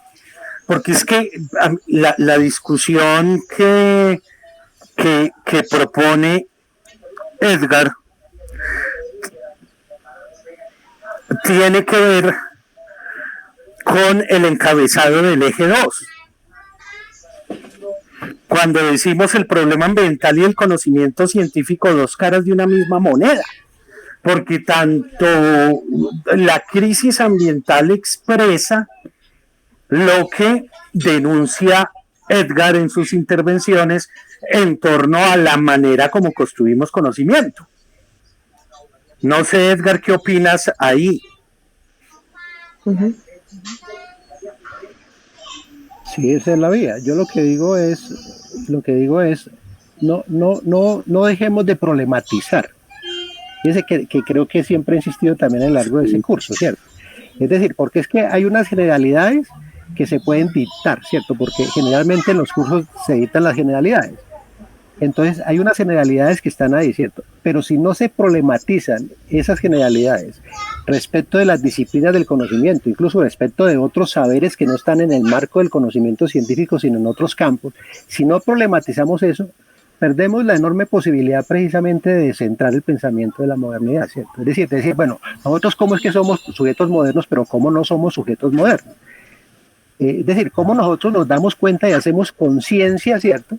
Porque es que la discusión que propone Edgar tiene que ver con el encabezado del eje 2. Cuando decimos el problema ambiental y el conocimiento científico, dos caras de una misma moneda. Porque tanto la crisis ambiental expresa lo que denuncia Edgar en sus intervenciones en torno a la manera como construimos conocimiento. No sé, Edgar, ¿qué opinas ahí? Sí, esa es la vía. Yo lo que digo es, no dejemos de problematizar. Fíjense que creo que siempre he insistido también a lo largo de ese curso, ¿cierto? Es decir, porque es que hay unas generalidades que se pueden dictar, ¿cierto? Porque generalmente en los cursos se dictan las generalidades. Entonces hay unas generalidades que están ahí, ¿cierto? Pero si no se problematizan esas generalidades respecto de las disciplinas del conocimiento, incluso respecto de otros saberes que no están en el marco del conocimiento científico, sino en otros campos, si no problematizamos eso, perdemos la enorme posibilidad precisamente de centrar el pensamiento de la modernidad, ¿cierto? Es decir, bueno, nosotros cómo es que somos sujetos modernos, pero cómo no somos sujetos modernos. Es decir, cómo nosotros nos damos cuenta y hacemos conciencia, ¿cierto?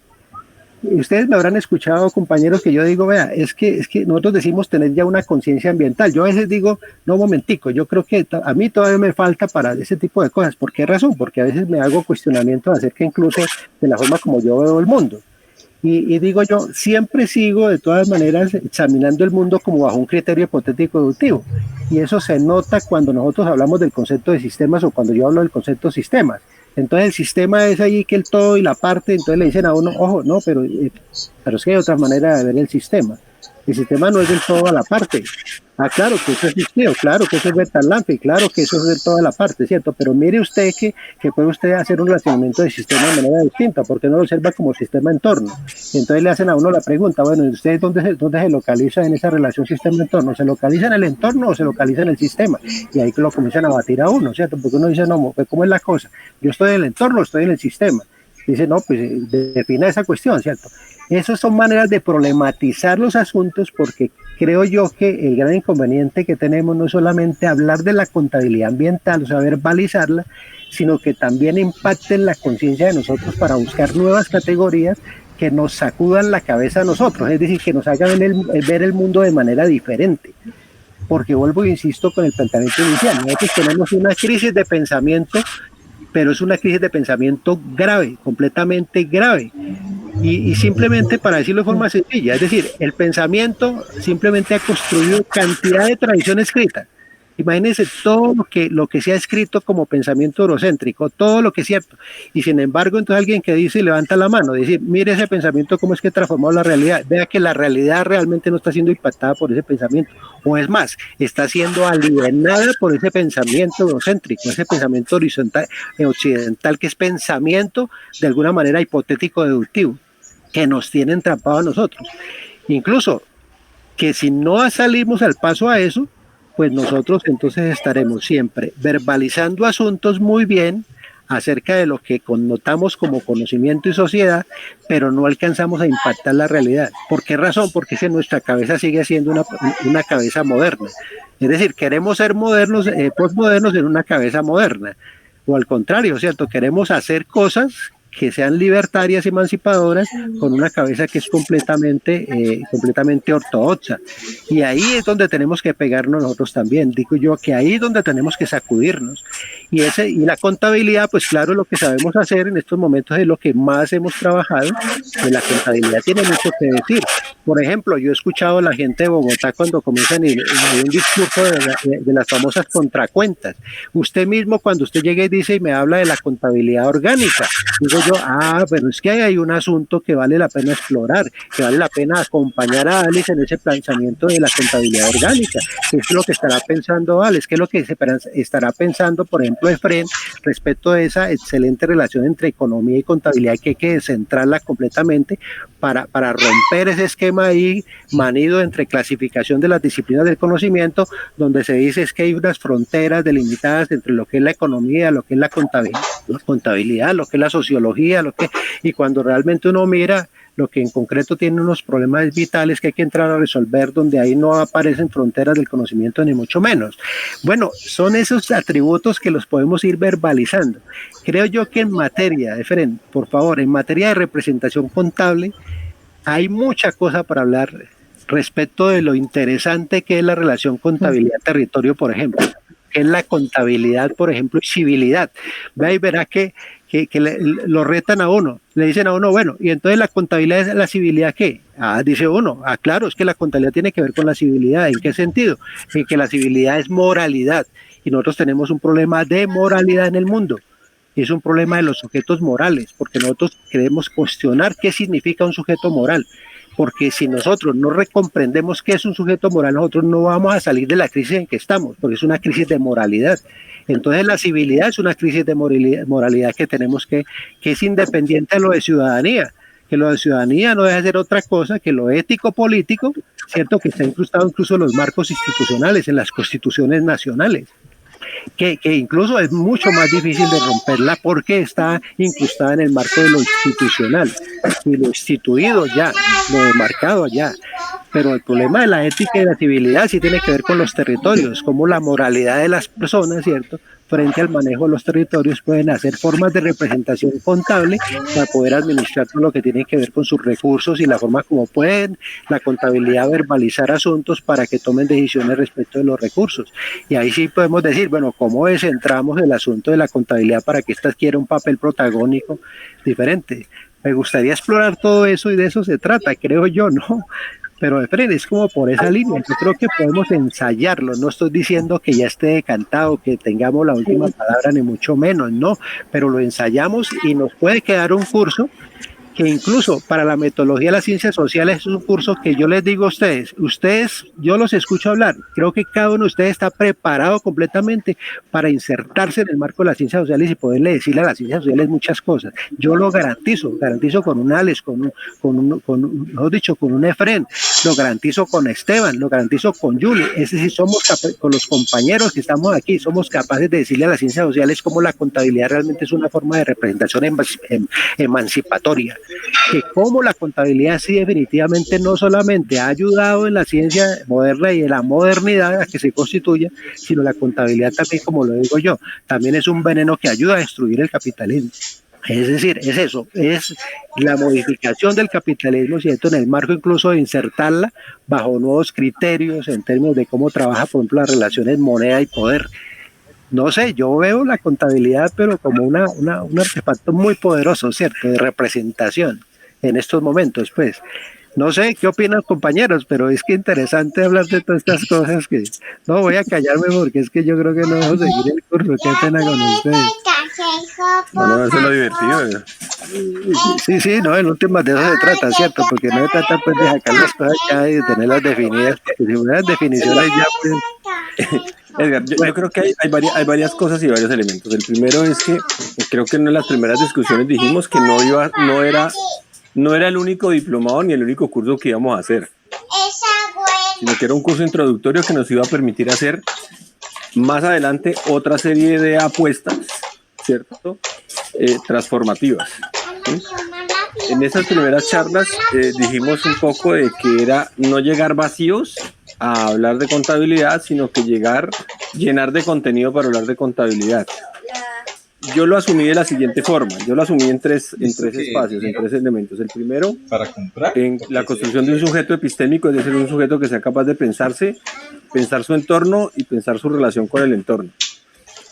Y ustedes me habrán escuchado, compañeros, que yo digo, vea, es que nosotros decimos tener ya una conciencia ambiental. Yo a veces digo, no, momentico, yo creo que a mí todavía me falta para ese tipo de cosas. ¿Por qué razón? Porque a veces me hago cuestionamientos acerca incluso de la forma como yo veo el mundo. Y digo yo, siempre sigo de todas maneras examinando el mundo como bajo un criterio hipotético deductivo. Y eso se nota cuando nosotros hablamos del concepto de sistemas o cuando yo hablo del concepto de sistemas. Entonces el sistema es allí que el todo y la parte, entonces le dicen a uno, ojo, no, pero es que hay otra manera de ver el sistema. El sistema no es del todo a la parte. Ah, claro que eso es existido, claro que eso es Bertalanffy, claro que eso es del todo a la parte, ¿cierto? Pero mire usted que puede usted hacer un relacionamiento de sistema de manera distinta, porque no lo observa como sistema entorno. Y entonces le hacen a uno la pregunta, bueno, ¿y usted dónde se localiza en esa relación sistema-entorno? ¿Se localiza en el entorno o se localiza en el sistema? Y ahí que lo comienzan a batir a uno, ¿cierto? Porque uno dice, no, pues ¿cómo es la cosa? Yo estoy en el entorno, estoy en el sistema. dice, no, pues defina esa cuestión, ¿cierto? Esas son maneras de problematizar los asuntos, porque creo yo que el gran inconveniente que tenemos no es solamente hablar de la contabilidad ambiental, o sea, verbalizarla, sino que también impacte en la conciencia de nosotros para buscar nuevas categorías que nos sacudan la cabeza a nosotros, es decir, que nos hagan ver el mundo de manera diferente. Porque vuelvo e insisto con el planteamiento inicial, nosotros tenemos una crisis de pensamiento, pero es una crisis de pensamiento grave, completamente grave. Y simplemente, para decirlo de forma sencilla, es decir, el pensamiento simplemente ha construido cantidad de tradición escrita. Imagínense todo lo que se ha escrito como pensamiento eurocéntrico, todo lo que es cierto. Y sin embargo, entonces alguien que dice y levanta la mano, dice, mire ese pensamiento cómo es que ha transformado la realidad. Vea que la realidad realmente no está siendo impactada por ese pensamiento. O es más, está siendo alienada por ese pensamiento eurocéntrico, ese pensamiento horizontal, occidental, que es pensamiento de alguna manera hipotético deductivo, que nos tiene entrampados a nosotros. Incluso que si no salimos al paso a eso, pues nosotros entonces estaremos siempre verbalizando asuntos muy bien acerca de lo que connotamos como conocimiento y sociedad, pero no alcanzamos a impactar la realidad. ¿Por qué razón? Porque si nuestra cabeza sigue siendo una cabeza moderna. Es decir, queremos ser modernos, postmodernos en una cabeza moderna. O al contrario, ¿cierto? Queremos hacer cosas que sean libertarias, emancipadoras, con una cabeza que es completamente ortodoxa. Y ahí es donde tenemos que pegarnos nosotros también. Digo yo que ahí es donde tenemos que sacudirnos. Y la contabilidad, pues claro, lo que sabemos hacer en estos momentos es lo que más hemos trabajado, que la contabilidad tiene mucho que decir. Por ejemplo, yo he escuchado a la gente de Bogotá cuando comienzan un discurso de las famosas contracuentas. Usted mismo, cuando usted llega y dice y me habla de la contabilidad orgánica, digo yo, pero es que hay un asunto que vale la pena explorar, que vale la pena acompañar a Alice en ese pensamiento de la contabilidad orgánica. ¿Qué es lo que estará pensando Alice? ¿Qué es lo que estará pensando, por ejemplo, Efren, respecto a esa excelente relación entre economía y contabilidad, que hay que descentrarla completamente para romper ese esquema ahí manido entre clasificación de las disciplinas del conocimiento, donde se dice es que hay unas fronteras delimitadas entre lo que es la economía, lo que es la contabilidad, lo que es la sociología, y cuando realmente uno mira lo que en concreto tiene unos problemas vitales que hay que entrar a resolver, donde ahí no aparecen fronteras del conocimiento ni mucho menos. Bueno, son esos atributos que los podemos ir verbalizando. Creo yo que en materia, Efren, por favor, en materia de representación contable, hay mucha cosa para hablar respecto de lo interesante que es la relación contabilidad-territorio, por ejemplo, que es la contabilidad, por ejemplo, y civilidad. Ve y verá que lo retan a uno, le dicen a uno, bueno, y entonces la contabilidad es la civilidad, ¿qué? Dice uno, claro, es que la contabilidad tiene que ver con la civilidad. ¿En qué sentido? En que la civilidad es moralidad, y nosotros tenemos un problema de moralidad en el mundo. Y es un problema de los sujetos morales, porque nosotros queremos cuestionar qué significa un sujeto moral, porque si nosotros no recomprendemos qué es un sujeto moral, nosotros no vamos a salir de la crisis en que estamos, porque es una crisis de moralidad. Entonces la civilidad es una crisis de moralidad que tenemos que es independiente de lo de ciudadanía, que lo de ciudadanía no deja de ser otra cosa que lo ético-político, cierto, que está incrustado incluso en los marcos institucionales, en las constituciones nacionales. Que incluso es mucho más difícil de romperla porque está incrustada en el marco de lo institucional y lo instituido ya, lo demarcado ya. Pero el problema de la ética y la civilidad sí tiene que ver con los territorios, como la moralidad de las personas, ¿cierto?, frente al manejo de los territorios pueden hacer formas de representación contable para poder administrar todo lo que tiene que ver con sus recursos y la forma como pueden la contabilidad verbalizar asuntos para que tomen decisiones respecto de los recursos. Y ahí sí podemos decir, bueno, ¿cómo descentramos el asunto de la contabilidad para que ésta adquiera un papel protagónico diferente? Me gustaría explorar todo eso y de eso se trata, creo yo, ¿no? Pero Efren, es como por esa línea, yo creo que podemos ensayarlo, no estoy diciendo que ya esté decantado, que tengamos la última palabra, ni mucho menos, no, pero lo ensayamos y nos puede quedar un curso que incluso para la metodología de las ciencias sociales es un curso que yo les digo a ustedes, yo los escucho hablar, creo que cada uno de ustedes está preparado completamente para insertarse en el marco de las ciencias sociales y poderle decirle a las ciencias sociales muchas cosas. Yo lo garantizo con un Alex, con un Efren, lo garantizo con Esteban, lo garantizo con Juli, es decir, con los compañeros que estamos aquí, somos capaces de decirle a las ciencias sociales cómo la contabilidad realmente es una forma de representación emancipatoria, que como la contabilidad sí definitivamente no solamente ha ayudado en la ciencia moderna y en la modernidad a que se constituya, sino la contabilidad también, como lo digo yo, también es un veneno que ayuda a destruir el capitalismo. Es decir, es eso, es la modificación del capitalismo, ¿cierto? En el marco incluso de insertarla bajo nuevos criterios en términos de cómo trabaja, por ejemplo, las relaciones moneda y poder. No sé, yo veo la contabilidad, pero como un artefacto muy poderoso, ¿cierto? De representación en estos momentos, pues. No sé qué opinan, compañeros, pero es que interesante hablar de todas estas cosas que no voy a callarme porque es que yo creo que no dejo seguir el curso. Qué pena con ustedes. Bueno, eso es lo divertido. Sí, no, en últimas de eso se trata, ¿cierto? Porque no se trata pues de sacar las cosas ya y de tenerlas definidas, porque si fueran definiciones ya pues... Edgar, yo creo que hay varias cosas y varios elementos. El primero es que creo que en una de las primeras discusiones dijimos que no era el único diplomado ni el único curso que íbamos a hacer, sino que era un curso introductorio que nos iba a permitir hacer más adelante otra serie de apuestas, ¿cierto? Transformativas. ¿Sí? En esas primeras charlas dijimos un poco de que era no llegar vacíos a hablar de contabilidad, sino que llenar de contenido para hablar de contabilidad. Yo lo asumí de la siguiente forma, yo lo asumí en tres espacios, en tres elementos. El primero, en la construcción de un sujeto epistémico, es decir, un sujeto que sea capaz de pensar su entorno y pensar su relación con el entorno.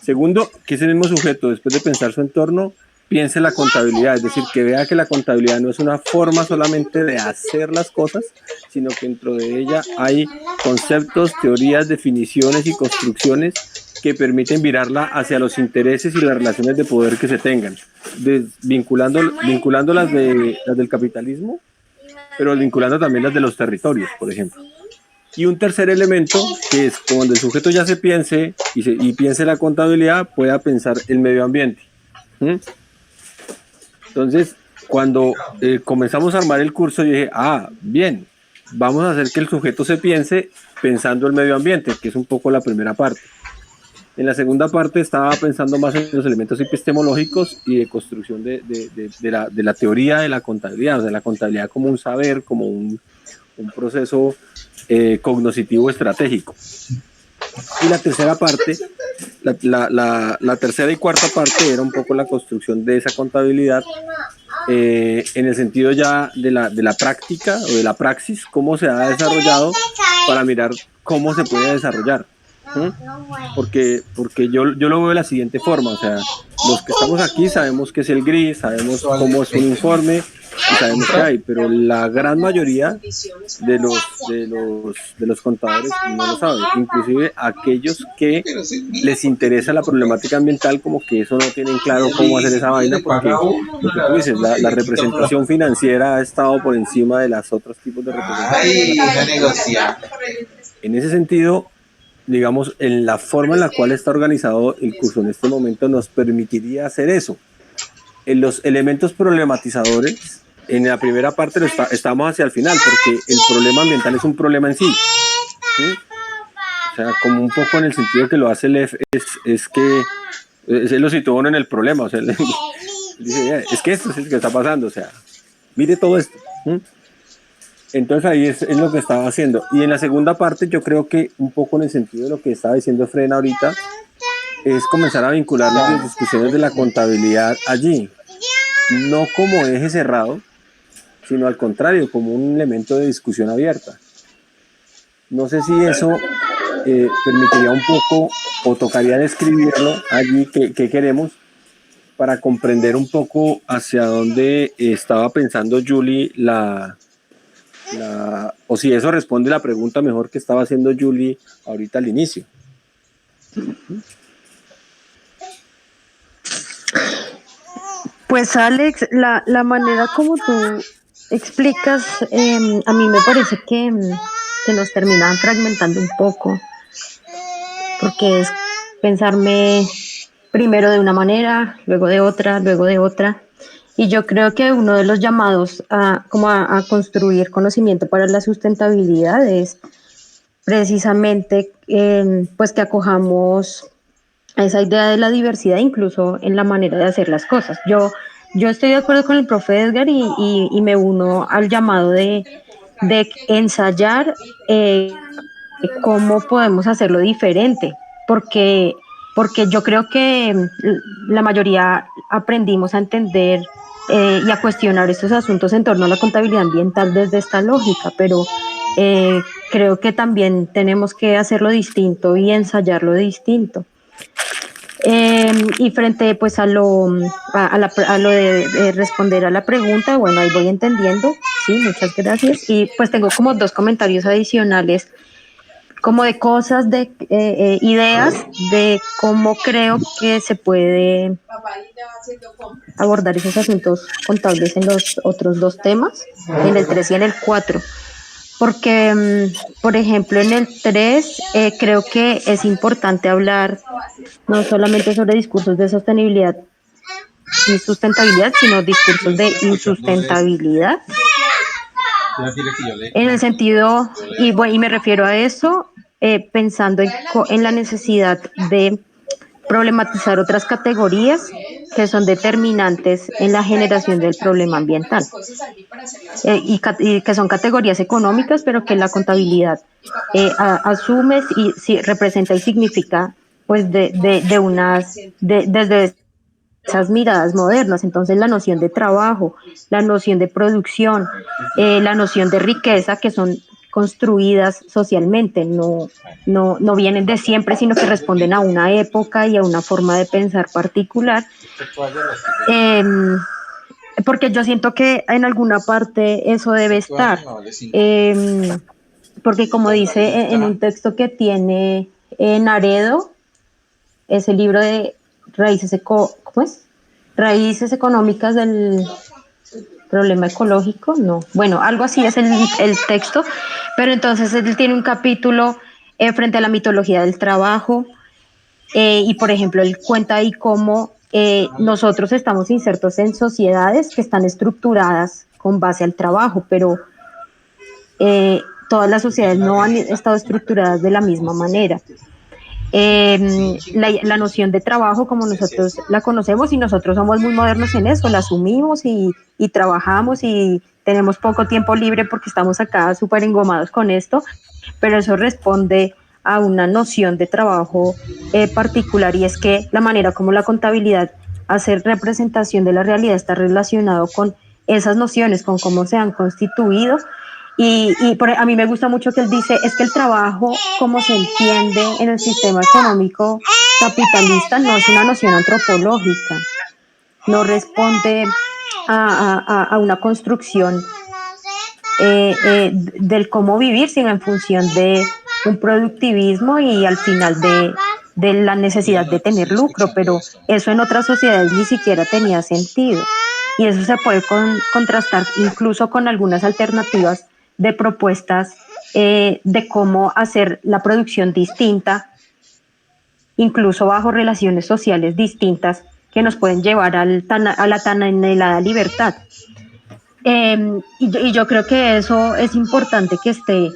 Segundo, que ese mismo sujeto, después de pensar su entorno, piense la contabilidad, es decir, que vea que la contabilidad no es una forma solamente de hacer las cosas, sino que dentro de ella hay conceptos, teorías, definiciones y construcciones que permiten virarla hacia los intereses y las relaciones de poder que se tengan, vinculando las del capitalismo, pero vinculando también las de los territorios, por ejemplo. Y un tercer elemento, que es cuando el sujeto ya se piense y piense la contabilidad, pueda pensar el medio ambiente. Entonces, cuando comenzamos a armar el curso, yo dije, bien, vamos a hacer que el sujeto se piense pensando el medio ambiente, que es un poco la primera parte. En la segunda parte estaba pensando más en los elementos epistemológicos y de construcción de la teoría de la contabilidad, o sea, la contabilidad como un saber, como un proceso cognoscitivo estratégico. Y la tercera parte, la tercera y cuarta parte era un poco la construcción de esa contabilidad en el sentido ya de la práctica o de la praxis, cómo se ha desarrollado para mirar cómo se puede desarrollar. Porque yo lo veo de la siguiente forma, o sea, los que estamos aquí sabemos qué es el GRI, sabemos cómo es un informe y sabemos qué hay, pero la gran mayoría de los contadores no lo saben, inclusive aquellos que les interesa la problemática ambiental, como que eso no tienen claro cómo hacer esa vaina, porque lo que tú dices, la representación financiera ha estado por encima de los otros tipos de representación. En ese sentido, digamos, en la forma en la cual está organizado el curso en este momento nos permitiría hacer eso. En los elementos problematizadores, en la primera parte estamos hacia el final, porque el problema ambiental es un problema en sí. O sea, como un poco en el sentido que lo hace Lev, es que él lo situó uno en el problema, o sea, él dice, es que esto es lo que está pasando, o sea, mire todo esto. Entonces ahí es lo que estaba haciendo. Y en la segunda parte yo creo que un poco en el sentido de lo que estaba diciendo Fren ahorita, es comenzar a vincular las discusiones de la contabilidad allí. No como eje cerrado, sino al contrario, como un elemento de discusión abierta. No sé si eso permitiría un poco, o tocaría describirlo allí, que queremos, para comprender un poco hacia dónde estaba pensando Julie o si eso responde la pregunta mejor que estaba haciendo Julie ahorita al inicio. Pues Alex, la manera como tú explicas, a mí me parece que nos terminan fragmentando un poco, porque es pensarme primero de una manera, luego de otra, luego de otra. Y yo creo que uno de los llamados a construir conocimiento para la sustentabilidad es precisamente pues que acojamos esa idea de la diversidad incluso en la manera de hacer las cosas. Yo estoy de acuerdo con el profe Edgar y me uno al llamado de ensayar cómo podemos hacerlo diferente, porque, porque yo creo que la mayoría aprendimos a entender y a cuestionar estos asuntos en torno a la contabilidad ambiental desde esta lógica, pero eh, creo que también tenemos que hacerlo distinto y ensayarlo distinto. Y frente pues a lo de responder a la pregunta, bueno, ahí voy entendiendo, sí, muchas gracias. Y pues tengo como dos comentarios adicionales, como de cosas, de ideas de cómo creo que se puede abordar esos asuntos contables en los otros dos temas, en el 3 y en el 4. Porque, por ejemplo, en el 3 creo que es importante hablar no solamente sobre discursos de sostenibilidad y sustentabilidad, sino discursos de insustentabilidad. En el sentido, y, bueno, y me refiero a eso, pensando en la necesidad de problematizar otras categorías que son determinantes en la generación del problema ambiental y que son categorías económicas, pero que la contabilidad asume y representa y significa pues desde esas miradas modernas. Entonces la noción de trabajo, la noción de producción, la noción de riqueza, que son construidas socialmente, no vienen de siempre, sino que responden a una época y a una forma de pensar particular. Porque yo siento que en alguna parte eso debe estar. Porque como dice en un texto que tiene Naredo, ese libro de ¿cómo es? Raíces económicas del problema ecológico, no. Bueno, algo así es el texto, pero entonces él tiene un capítulo frente a la mitología del trabajo y, por ejemplo, él cuenta ahí cómo nosotros estamos insertos en sociedades que están estructuradas con base al trabajo, pero todas las sociedades no han estado estructuradas de la misma manera. La noción de trabajo como nosotros la conocemos y nosotros somos muy modernos en eso, la asumimos y trabajamos y tenemos poco tiempo libre porque estamos acá súper engomados con esto, pero eso responde a una noción de trabajo particular, y es que la manera como la contabilidad hace representación de la realidad está relacionado con esas nociones, con cómo se han constituido. A mí me gusta mucho que él dice, es que el trabajo, como se entiende en el sistema económico capitalista, no es una noción antropológica, no responde a una construcción del cómo vivir, sino en función de un productivismo y al final de la necesidad de tener lucro, pero eso en otras sociedades ni siquiera tenía sentido. Y eso se puede contrastar incluso con algunas alternativas de propuestas de cómo hacer la producción distinta, incluso bajo relaciones sociales distintas que nos pueden llevar a la tan anhelada libertad. Y yo creo que eso es importante que esté,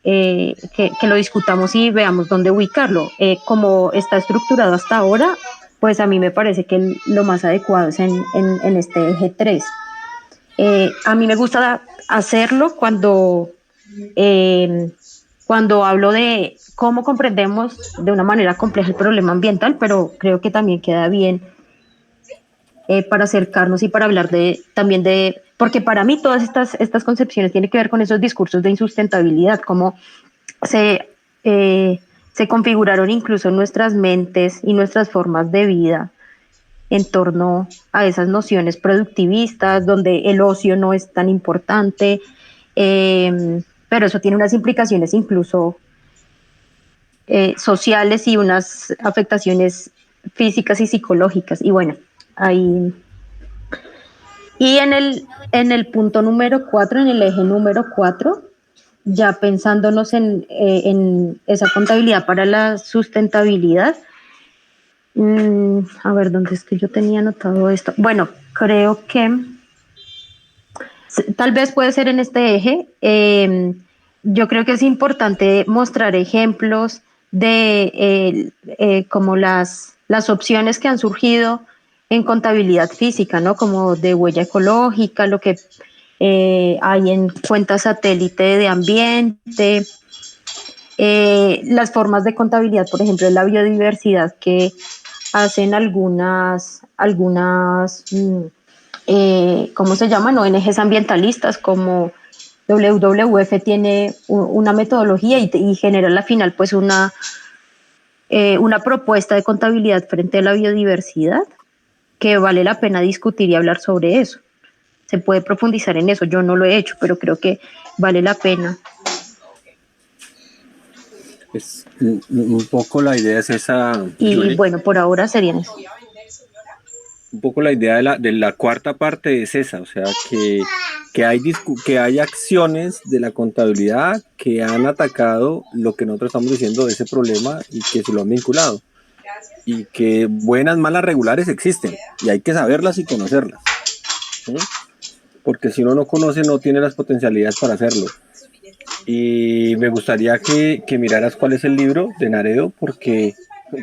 que lo discutamos y veamos dónde ubicarlo. Como está estructurado hasta ahora, pues a mí me parece que lo más adecuado es en este eje 3. A mí me gusta hacerlo cuando hablo de cómo comprendemos de una manera compleja el problema ambiental, pero creo que también queda bien para acercarnos y para hablar también de, porque para mí todas estas concepciones tienen que ver con esos discursos de insustentabilidad, cómo se configuraron incluso nuestras mentes y nuestras formas de vida en torno a esas nociones productivistas, donde el ocio no es tan importante, pero eso tiene unas implicaciones incluso sociales y unas afectaciones físicas y psicológicas. Y bueno, ahí Y en el punto número 4, en el eje número 4, ya pensándonos en esa contabilidad para la sustentabilidad. A ver, ¿dónde es que yo tenía anotado esto? Bueno, creo que tal vez puede ser en este eje. Yo creo que es importante mostrar ejemplos de como las opciones que han surgido en contabilidad física, ¿no? Como de huella ecológica, lo que hay en cuenta satélite de ambiente, las formas de contabilidad, por ejemplo, de la biodiversidad que hacen algunas ¿cómo se llaman? ONGs ambientalistas como WWF tiene una metodología y genera a la final pues una propuesta de contabilidad frente a la biodiversidad que vale la pena discutir y hablar sobre eso. Se puede profundizar en eso, yo no lo he hecho, pero creo que vale la pena. Pues, un poco la idea es esa. Y Julie. bueno, por ahora serían eso. Un poco la idea de la cuarta parte es esa, o sea, que hay acciones de la contabilidad que han atacado lo que nosotros estamos diciendo de ese problema y que se lo han vinculado. Y que buenas, malas, regulares existen y hay que saberlas y conocerlas. ¿Sí? Porque si uno no conoce, no tiene las potencialidades para hacerlo. Y me gustaría que miraras cuál es el libro de Naredo, porque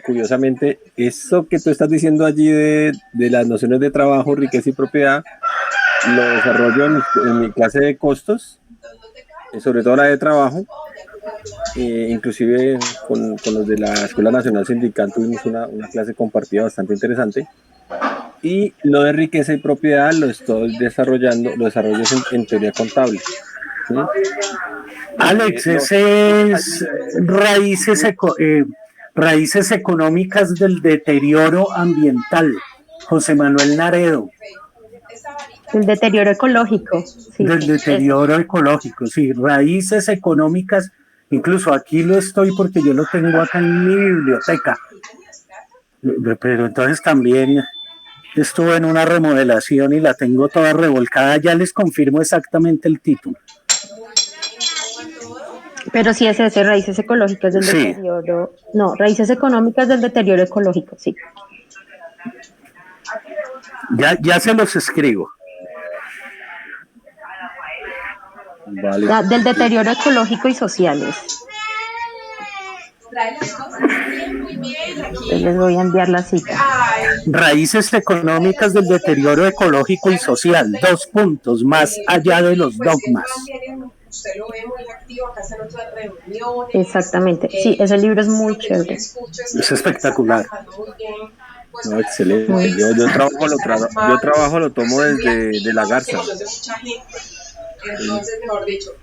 curiosamente eso que tú estás diciendo allí de las nociones de trabajo, riqueza y propiedad, lo desarrollo en mi clase de costos, sobre todo la de trabajo. Inclusive con los de la Escuela Nacional Sindical tuvimos una clase compartida bastante interesante. Y lo de riqueza y propiedad lo desarrollo en teoría contable. ¿Sí? Alex, ese es raíces económicas del deterioro ambiental. José Manuel Naredo. El deterioro ecológico. Sí, Del deterioro ecológico, sí, raíces económicas. Incluso aquí lo estoy porque yo lo tengo acá en mi biblioteca. Pero entonces también estuve en una remodelación y la tengo toda revolcada. Ya les confirmo exactamente el título. Pero sí es ese, raíces ecológicas del deterioro. No, raíces económicas del deterioro ecológico, sí. Ya se los escribo. Vale. Del deterioro ecológico y sociales. Les voy a enviar la cita. Raíces económicas del deterioro ecológico y social. 2 puntos, más allá de los dogmas. Exactamente, sí, ese libro es muy chévere. Es espectacular. No, excelente. Yo trabajo lo tomo desde la Garza.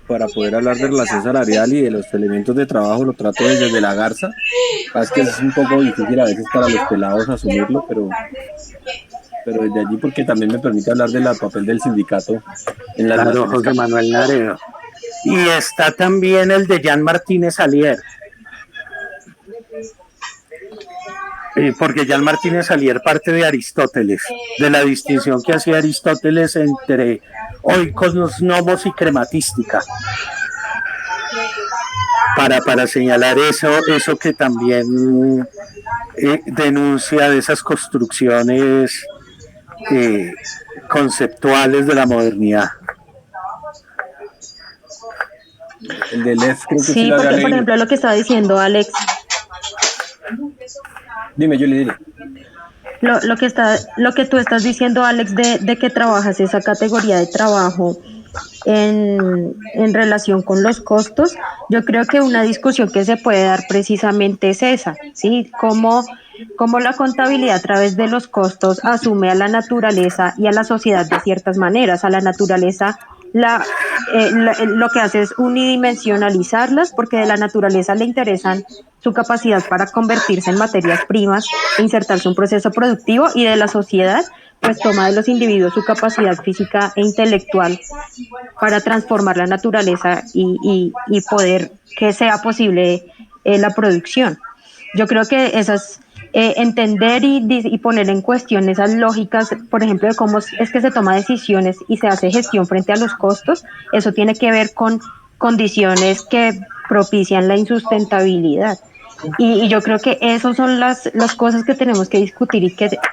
Para poder hablar de relación salarial y de los elementos de trabajo lo trato desde la Garza. Es que es un poco difícil a veces para los pelados asumirlo, pero desde allí, porque también me permite hablar del papel del sindicato en la Claro, José Manuel Naredo. Y está también el de Jan Martínez Alier. Porque Jan Martínez Alier parte de Aristóteles, de la distinción que hacía Aristóteles entre oikos, nomos y crematística. Para señalar eso que también denuncia de esas construcciones conceptuales de la modernidad. El de Lev, creo que sí, porque por ejemplo lo que estaba diciendo Alex. Dime, Julie, dile. Lo que tú estás diciendo, Alex, de que trabajas esa categoría de trabajo en relación con los costos, yo creo que una discusión que se puede dar precisamente es esa, ¿sí? Cómo la contabilidad a través de los costos asume a la naturaleza y a la sociedad de ciertas maneras. A la naturaleza lo que hace es unidimensionalizarlas, porque de la naturaleza le interesan su capacidad para convertirse en materias primas e insertarse en un proceso productivo, y de la sociedad pues toma de los individuos su capacidad física e intelectual para transformar la naturaleza y poder que sea posible la producción. Yo creo que esa entender y poner en cuestión esas lógicas, por ejemplo, de cómo es que se toma decisiones y se hace gestión frente a los costos. Eso tiene que ver con condiciones que propician la insustentabilidad. Y yo creo que esas son las cosas que tenemos que discutir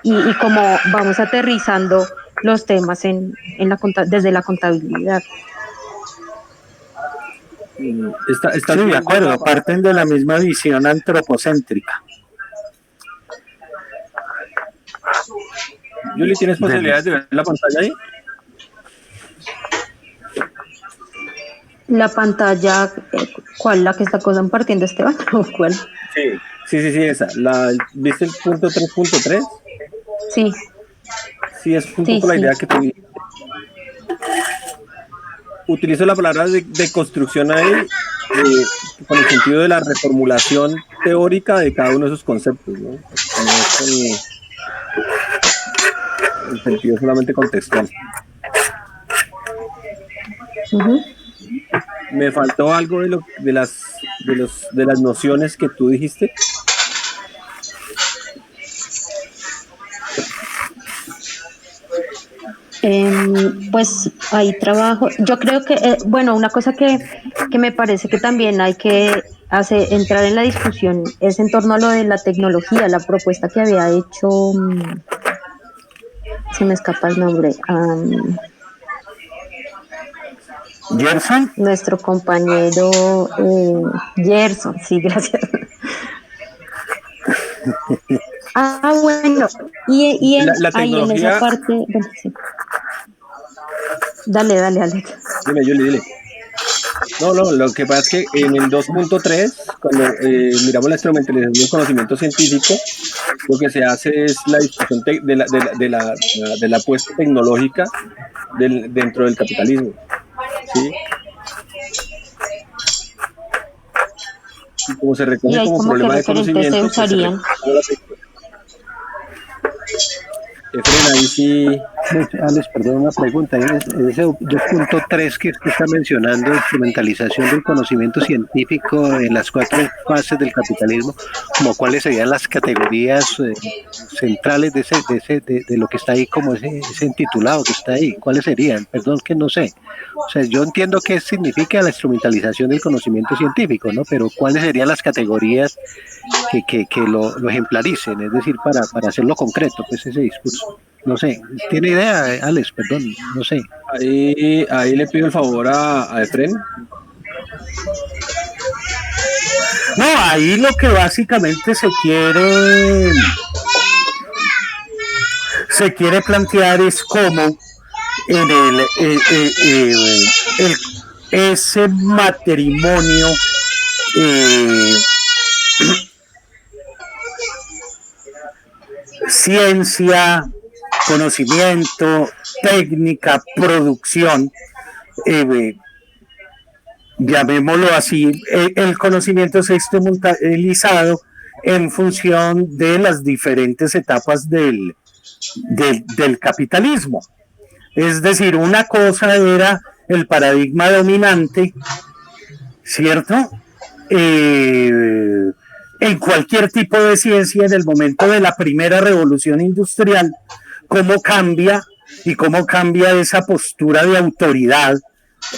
y cómo vamos aterrizando los temas desde la contabilidad. Sí, de acuerdo, parten de la misma visión antropocéntrica. Yuli, ¿tienes posibilidades de ver la pantalla ahí? La pantalla, ¿cuál? ¿La que está compartiendo Esteban? ¿O cuál? Sí, esa. ¿Viste el punto 3.3? Sí. Sí, es un poco la idea que te utilizo la palabra de construcción ahí con el sentido de la reformulación teórica de cada uno de esos conceptos, ¿no? No es el sentido solamente contextual. Uh-huh. Me faltó algo de las nociones que tú dijiste. Pues hay trabajo. Yo creo que, bueno, una cosa que me parece que también hay que entrar en la discusión es en torno a lo de la tecnología, la propuesta que había hecho, se me escapa el nombre, ¿Gerson? nuestro compañero Gerson, sí, gracias. Bueno, y la tecnología... ahí en esa parte, bueno, sí. Dale. Dime, Yuli, dile. No, lo que pasa es que en el 2.3, cuando miramos la instrumentalización del conocimiento científico, lo que se hace es la discusión de la apuesta tecnológica dentro del capitalismo. ¿Sí? Y como se recoge como problema de conocimiento, se usarían. Efren, ahí sí. Alex, perdón, una pregunta. En ese 2.3 que usted está mencionando, instrumentalización del conocimiento científico en las 4 fases del capitalismo, como cuáles serían las categorías centrales de lo que está ahí, como ese intitulado que está ahí, ¿cuáles serían? Perdón, que no sé. O sea, yo entiendo qué significa la instrumentalización del conocimiento científico, ¿no? Pero ¿cuáles serían las categorías que lo ejemplaricen? Es decir, para hacerlo concreto, pues ese discurso. No sé, ¿tiene idea, Alex? Perdón, no sé. Ahí le pido el favor a Efren. No, ahí lo que básicamente se quiere plantear es cómo en ese matrimonio ciencia, conocimiento, técnica, producción, llamémoslo así, el conocimiento se ha instrumentalizado en función de las diferentes etapas del capitalismo. Es decir, una cosa era el paradigma dominante, ¿cierto? En cualquier tipo de ciencia, en el momento de la primera revolución industrial, cómo cambia esa postura de autoridad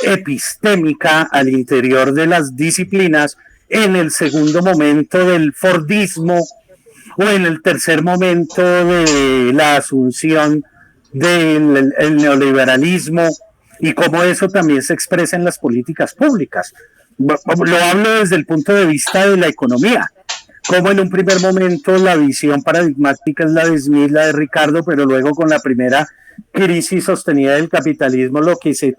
epistémica al interior de las disciplinas en el segundo momento del Fordismo o en el tercer momento de la asunción del neoliberalismo y cómo eso también se expresa en las políticas públicas. Lo hablo desde el punto de vista de la economía, como en un primer momento la visión paradigmática es la de Smith, la de Ricardo, pero luego con la primera crisis sostenida del capitalismo lo que se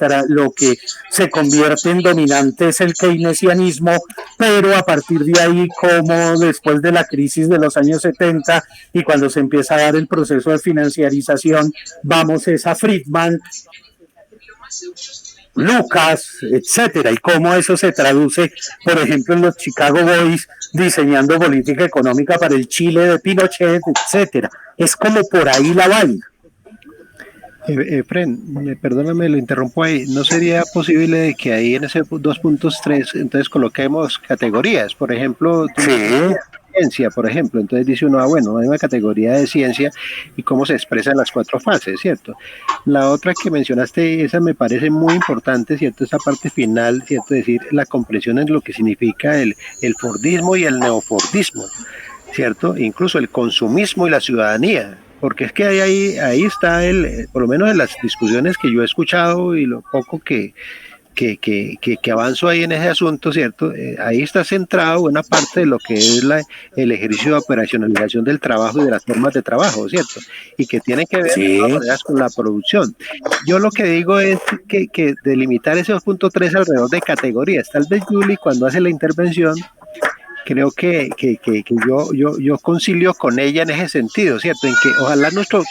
convierte en dominante es el keynesianismo, pero a partir de ahí, como después de la crisis de los años 70 y cuando se empieza a dar el proceso de financiarización, vamos a Friedman, Lucas, etcétera, y cómo eso se traduce, por ejemplo, en los Chicago Boys diseñando política económica para el Chile de Pinochet, etcétera. Es como por ahí la vaina. Efren, perdóname, lo interrumpo ahí. ¿No sería posible que ahí en ese 2.3 entonces coloquemos categorías? Por ejemplo, sí. ciencia, por ejemplo. Entonces dice uno, bueno, hay una categoría de ciencia y cómo se expresan las 4 fases, ¿cierto? La otra que mencionaste, esa me parece muy importante, ¿cierto? Esa parte final, ¿cierto? Es decir, la comprensión en lo que significa el Fordismo y el neofordismo, ¿cierto? Incluso el consumismo y la ciudadanía. Porque es que ahí está por lo menos en las discusiones que yo he escuchado y lo poco que avanzo ahí en ese asunto, ¿cierto? Ahí está centrado buena parte de lo que es el ejercicio de operacionalización del trabajo y de las formas de trabajo, ¿cierto? Y que tiene que ver de todas maneras con la producción. Yo lo que digo es que delimitar ese 2.3 alrededor de categorías. Tal vez Julie, cuando hace la intervención, creo que yo concilio con ella en ese sentido, ¿cierto? En que ojalá nuestro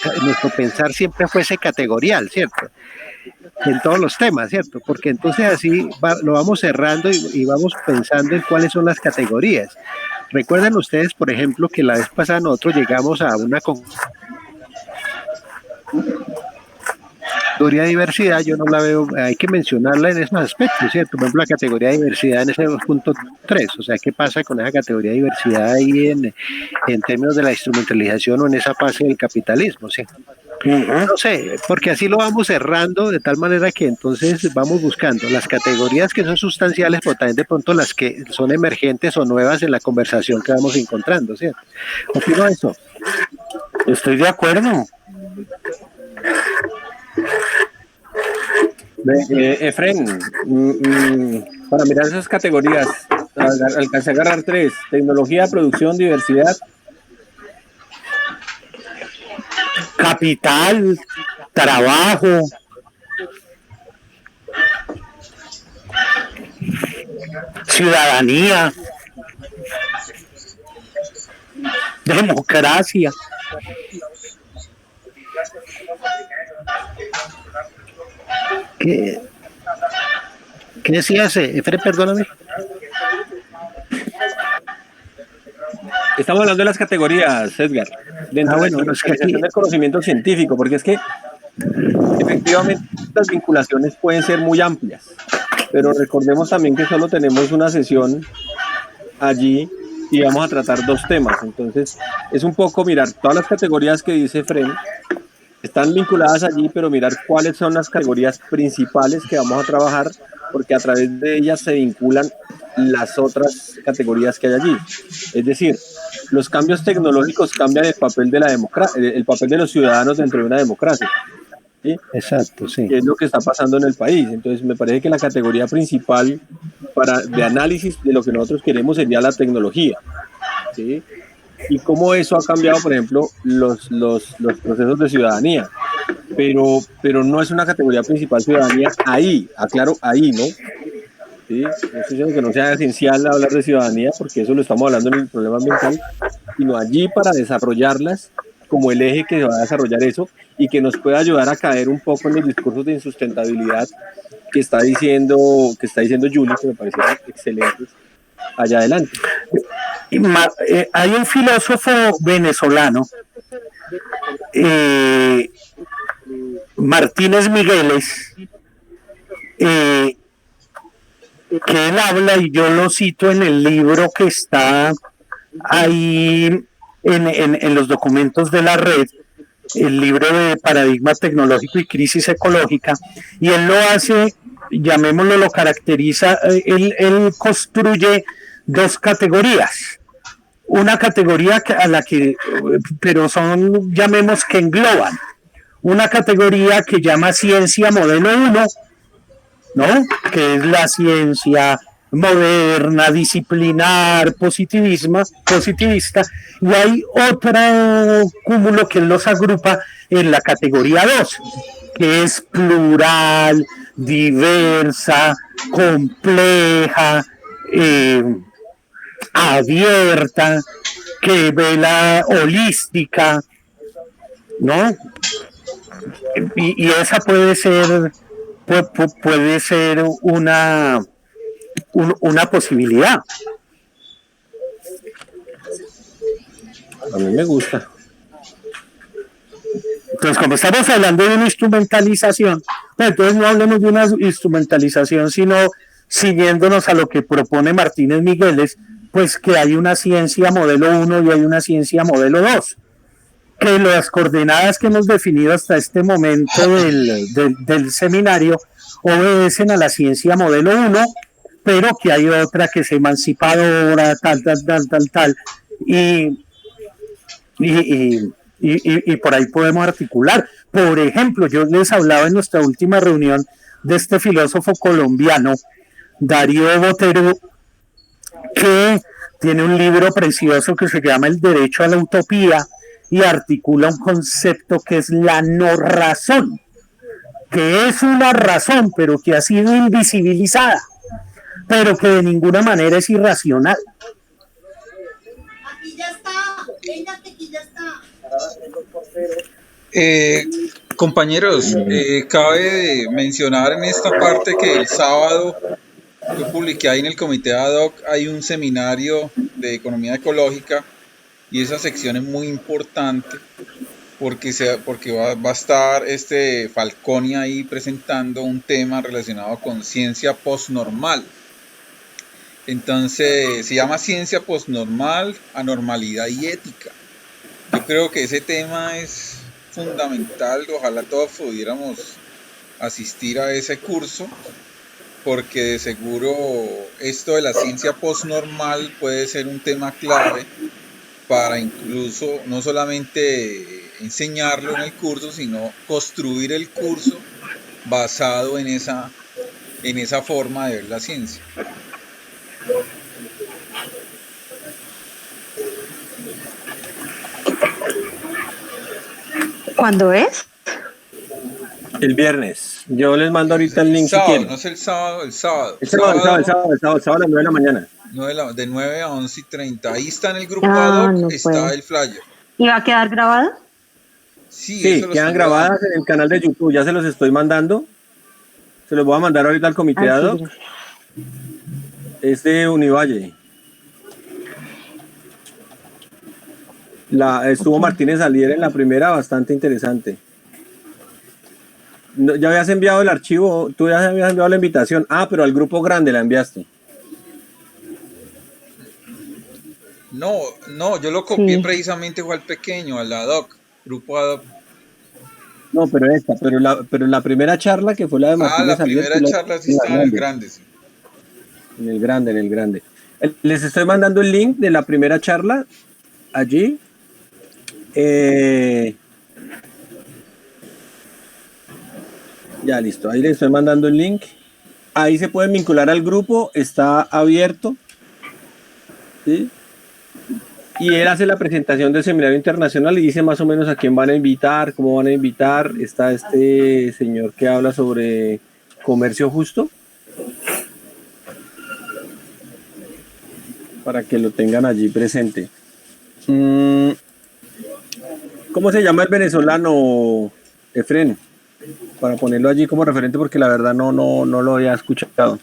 pensar siempre fuese categorial, ¿cierto? En todos los temas, ¿cierto? Porque entonces así lo vamos cerrando y vamos pensando en cuáles son las categorías. Recuerdan ustedes, por ejemplo, que la vez pasada nosotros llegamos a una categoría de diversidad, yo no la veo, hay que mencionarla en esos aspectos, ¿cierto? Por ejemplo, la categoría de diversidad en ese 2.3, o sea, ¿qué pasa con esa categoría de diversidad ahí en términos de la instrumentalización o en esa fase del capitalismo, ¿sí? No sé, porque así lo vamos cerrando de tal manera que entonces vamos buscando las categorías que son sustanciales, pero también de pronto las que son emergentes o nuevas en la conversación que vamos encontrando, ¿cierto? ¿Opino eso? Estoy de acuerdo. Efren, para mirar esas categorías, alcancé a agarrar 3: tecnología, producción, diversidad, capital, trabajo, ciudadanía, democracia. ¿Qué decías, Efre? Perdóname. Estamos hablando de las categorías, Edgar, dentro de la actualización del conocimiento científico, porque es que efectivamente las vinculaciones pueden ser muy amplias, pero recordemos también que solo tenemos una sesión allí y vamos a tratar 2 temas. Entonces es un poco mirar todas las categorías que dice Efren, están vinculadas allí, pero mirar cuáles son las categorías principales que vamos a trabajar, porque a través de ellas se vinculan las otras categorías que hay allí. Es decir, los cambios tecnológicos cambian el papel de la democracia, el papel de los ciudadanos dentro de una democracia, ¿sí? Exacto, sí. Que es lo que está pasando en el país. Entonces me parece que la categoría principal de análisis de lo que nosotros queremos sería la tecnología, ¿sí? Y cómo eso ha cambiado, por ejemplo, los procesos de ciudadanía. Pero no es una categoría principal ciudadanía ahí, aclaro, ahí, ¿no? ¿Sí? No estoy diciendo que no sea esencial hablar de ciudadanía, porque eso lo estamos hablando en el problema ambiental, sino allí para desarrollarlas como el eje que va a desarrollar eso y que nos pueda ayudar a caer un poco en los discursos de insustentabilidad que está diciendo Julie, que me parecieron excelentes allá adelante. Hay un filósofo venezolano, Martínez Migueles, que él habla, y yo lo cito en el libro que está ahí en los documentos de la red, el libro de Paradigma Tecnológico y Crisis Ecológica, y él lo hace, llamémoslo, lo caracteriza, él construye 2 categorías. Una categoría a la que, pero son, llamemos, que engloban. Una categoría que llama ciencia modelo 1, ¿no? Que es la ciencia moderna, disciplinar, positivista, y hay otro cúmulo que los agrupa en la categoría 2, que es plural, diversa, compleja, abierta, que ve la holística, ¿no? Y esa puede ser una posibilidad. A mí me gusta. Entonces, como estamos hablando de una instrumentalización, pues entonces no hablemos de una instrumentalización, sino ciñéndonos a lo que propone Martínez Migueles, pues que hay una ciencia modelo 1 y hay una ciencia modelo 2, que las coordenadas que hemos definido hasta este momento del seminario obedecen a la ciencia modelo 1, pero que hay otra que es emancipadora, tal, y por ahí podemos articular. Por ejemplo, yo les hablaba en nuestra última reunión de este filósofo colombiano, Darío Botero, que tiene un libro precioso que se llama El derecho a la utopía y articula un concepto que es la no razón, que es una razón, pero que ha sido invisibilizada, pero que de ninguna manera es irracional. Aquí ya está, venga, que aquí ya está. Compañeros, cabe mencionar en esta parte que el sábado yo publiqué ahí en el comité ad hoc, hay un seminario de economía ecológica y esa sección es muy importante porque va a estar Falconi ahí presentando un tema relacionado con ciencia postnormal. Entonces se llama ciencia postnormal, anormalidad y ética. Yo creo que ese tema es fundamental, ojalá todos pudiéramos asistir a ese curso, porque de seguro esto de la ciencia postnormal puede ser un tema clave para incluso no solamente enseñarlo en el curso, sino construir el curso basado en esa forma de ver la ciencia. ¿Cuándo es? El viernes. Yo les mando ahorita el link Sábado, si quieren. no es el sábado. El sábado a las 9 de la mañana. De 9 a 11:30. Ahí está en el grupo Ah, ad hoc, no está puedo. el flyer. ¿Y va a quedar grabado? Sí, Sí, eso lo quedan estoy grabadas grabando. en el canal de YouTube. Ya se los estoy mandando. Se los voy a mandar ahorita al comité Ah, ad sí, hoc. gracias. Es de Univalle. Estuvo Martínez Alier en la primera, bastante interesante. ¿Ya habías enviado el archivo? ¿Tú ya habías enviado la invitación? Ah, pero al grupo grande la enviaste. No, yo lo copié Sí. precisamente fue al pequeño, al ad hoc, grupo ad hoc. No, pero la primera charla que fue la de Martínez La Alier. primera charla sí está en el grande, sí. En el grande. Les estoy mandando el link de la primera charla allí. Ya listo, ahí les estoy mandando el link. Ahí se pueden vincular al grupo, está abierto. ¿Sí? Y él hace la presentación del seminario internacional y dice más o menos a quién van a invitar, cómo van a invitar. Está este señor que habla sobre comercio justo, para que lo tengan allí presente. ¿Cómo se llama el venezolano, Efren? Para ponerlo allí como referente, porque la verdad no lo había escuchado.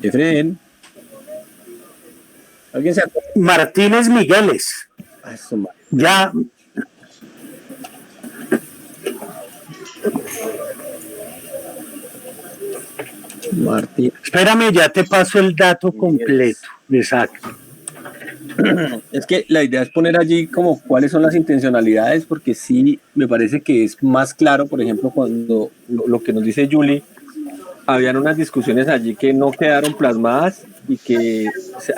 Efren. ¿Alguien se acuerda? Martínez Migueles. Ah, eso, madre. Ya. Martín. Espérame, ya te paso el dato completo. Exacto. Es que la idea es poner allí como cuáles son las intencionalidades, porque sí me parece que es más claro, por ejemplo, cuando lo que nos dice Julie, habían unas discusiones allí que no quedaron plasmadas y que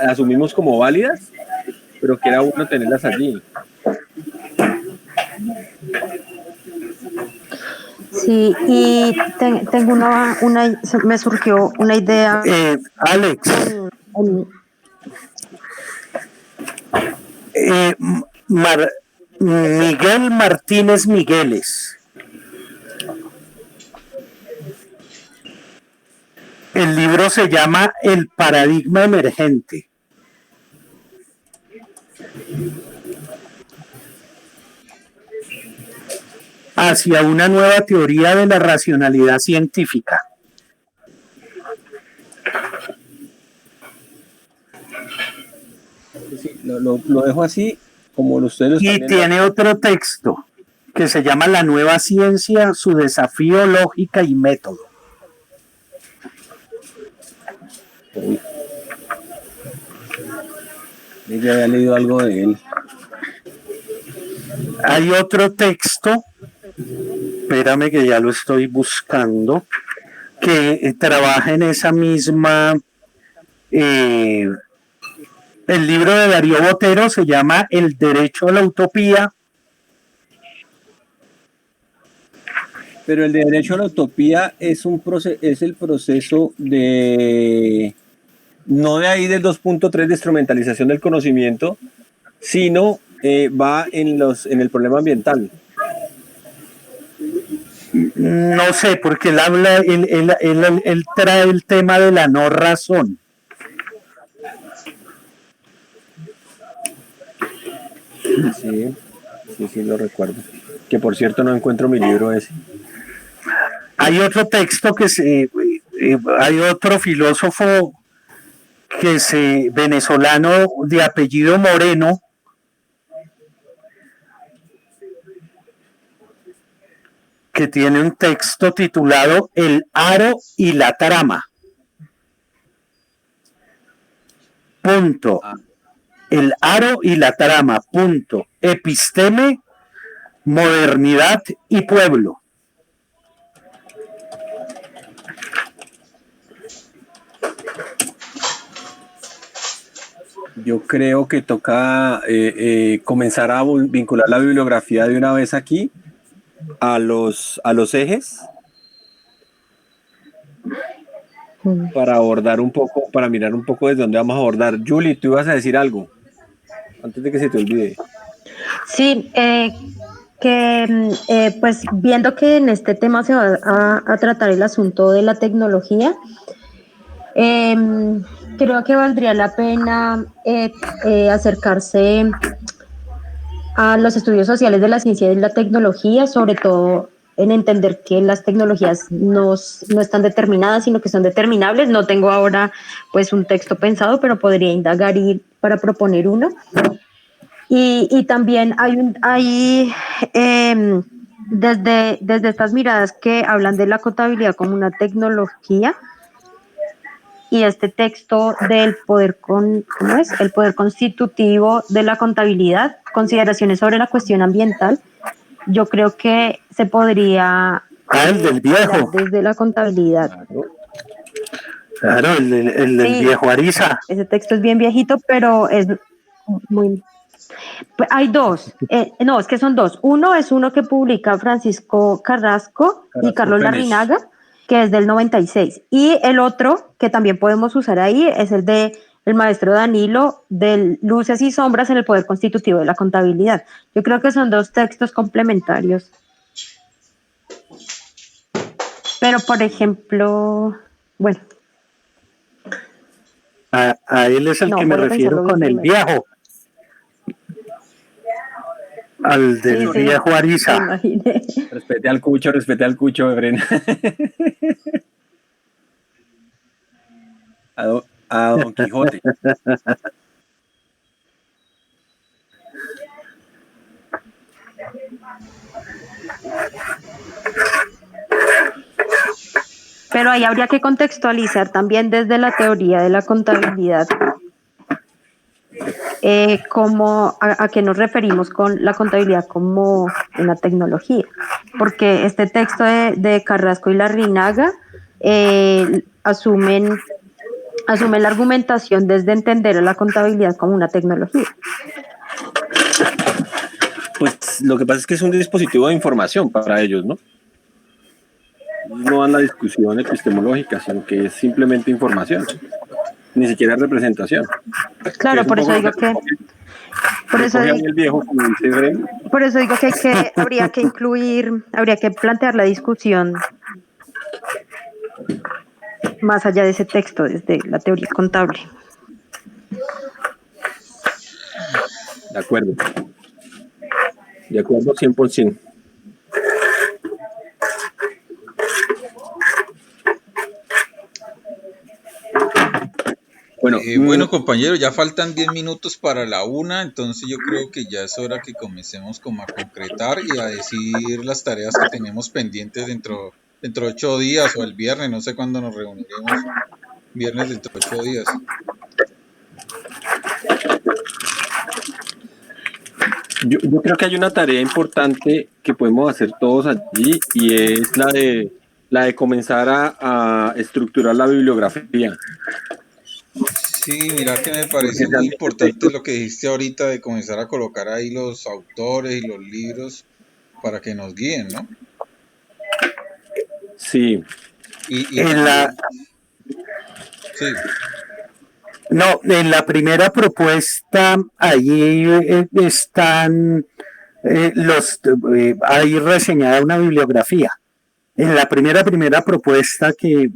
asumimos como válidas, pero que era bueno tenerlas allí. Sí, y tengo me surgió una idea. Alex, Miguel Martínez Migueles. El libro se llama El paradigma emergente. Hacia una nueva teoría de la racionalidad científica. Sí, lo dejo así, como ustedes lo están Y viendo. tiene otro texto que se llama La nueva ciencia, su desafío, lógica y método. Yo había leído algo de él. Hay otro texto, espérame que ya lo estoy buscando, que trabaja en esa misma... el libro de Darío Botero se llama El derecho a la utopía. Pero el derecho a la utopía es el proceso de, no de ahí del 2.3 de instrumentalización del conocimiento, sino va en el problema ambiental. No sé, porque él trae el tema de la no razón. Sí, lo recuerdo. Que por cierto no encuentro mi libro ese. Hay otro texto hay otro filósofo venezolano de apellido Moreno, que tiene un texto titulado El aro y la trama. Punto. El aro y la trama. Punto. Episteme, modernidad y pueblo. Yo creo que toca comenzar a vincular la bibliografía de una vez aquí a los ejes para abordar un poco, para mirar un poco desde dónde vamos a abordar. Julie, tú ibas a decir algo antes de que se te olvide. Sí, pues viendo que en este tema se va a tratar el asunto de la tecnología, creo que valdría la pena acercarse a los estudios sociales de la ciencia y de la tecnología, sobre todo en entender que las tecnologías no están determinadas, sino que son determinables. No tengo ahora pues un texto pensado, pero podría indagar para proponer uno. Y también hay desde estas miradas que hablan de la contabilidad como una tecnología, y este texto del el poder constitutivo de la contabilidad, consideraciones sobre la cuestión ambiental, yo creo que se podría el del viejo. Desde la contabilidad. Claro, el del viejo Ariza. Ese texto es bien viejito, pero es muy... Pues hay dos, no, es que son dos. Uno es uno que publica Francisco Carrasco y Carlos Larrinaga, que es del 96. Y el otro, que también podemos usar ahí, es el de el maestro Danilo, de Luces y Sombras en el Poder Constitutivo de la Contabilidad. Yo creo que son dos textos complementarios. Pero, por ejemplo, bueno. A él es el que me refiero con el viejo. Al del viejo Ariza. Respete al cucho, Efren. A Don Quijote. Pero ahí habría que contextualizar también desde la teoría de la contabilidad. ¿A qué nos referimos con la contabilidad como una tecnología? Porque este texto de Carrasco y Larrinaga asumen la argumentación desde entender a la contabilidad como una tecnología. Pues lo que pasa es que es un dispositivo de información para ellos, ¿no? No dan la discusión epistemológica, sino que es simplemente información. Ni siquiera representación. Claro, por eso digo que... Por eso digo que habría que plantear la discusión más allá de ese texto, desde la teoría contable. De acuerdo 100%. Bueno, Bueno, compañero, ya faltan 10 minutos para la 1, entonces yo creo que ya es hora que comencemos como a concretar y a decir las tareas que tenemos pendientes dentro de 8 días o el viernes, no sé cuándo nos reuniremos, viernes dentro de 8 días. yo creo que hay una tarea importante que podemos hacer todos allí y es la de comenzar a estructurar la bibliografía. Sí, mira que me parece muy importante lo que dijiste ahorita de comenzar a colocar ahí los autores y los libros para que nos guíen, ¿no? Sí. Y En la, sí, no, en la primera propuesta, allí están ahí reseñada una bibliografía. En la primera propuesta que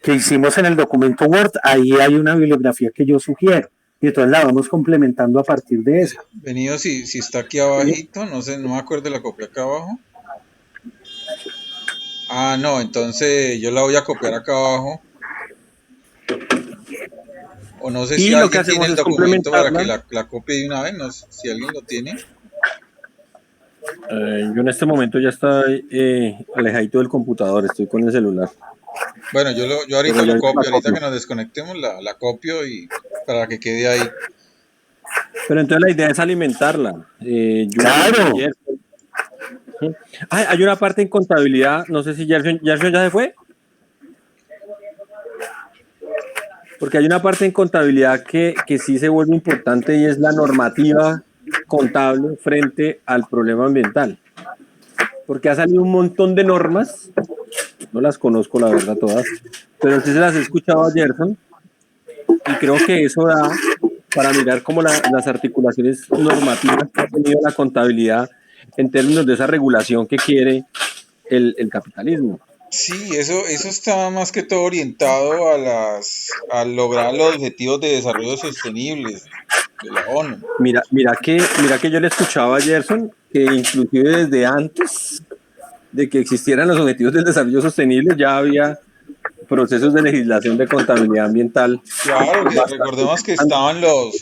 hicimos en el documento Word, ahí hay una bibliografía que yo sugiero. Y entonces la vamos complementando a partir de esa. venido si está aquí abajito, no sé, no me acuerdo de la copia acá abajo. Ah, no, entonces yo la voy a copiar acá abajo. O no sé Y si lo que alguien hacemos tiene el es documento para que complementarla. la copie de una vez, no sé si alguien lo tiene. Yo en este momento ya estoy alejadito del computador, estoy con el celular. Bueno, yo ahorita Pero lo yo copio, la ahorita copio. que nos desconectemos la copio y para que quede ahí. Pero entonces la idea es alimentarla. Claro. Hay una parte en contabilidad, no sé si Gerson ya se fue. Porque hay una parte en contabilidad que sí se vuelve importante y es la normativa contable frente al problema ambiental. Porque ha salido un montón de normas, no las conozco la verdad todas, pero sí se las he escuchado a Gerson y creo que eso da para mirar como las articulaciones normativas que ha tenido la contabilidad en términos de esa regulación que quiere el capitalismo. Sí, eso está más que todo orientado a lograr los objetivos de desarrollo sostenibles de la ONU. Mira que yo le escuchaba a Gerson que inclusive desde antes de que existieran los objetivos del desarrollo sostenible ya había procesos de legislación de contabilidad ambiental. Claro, que recordemos que estaban los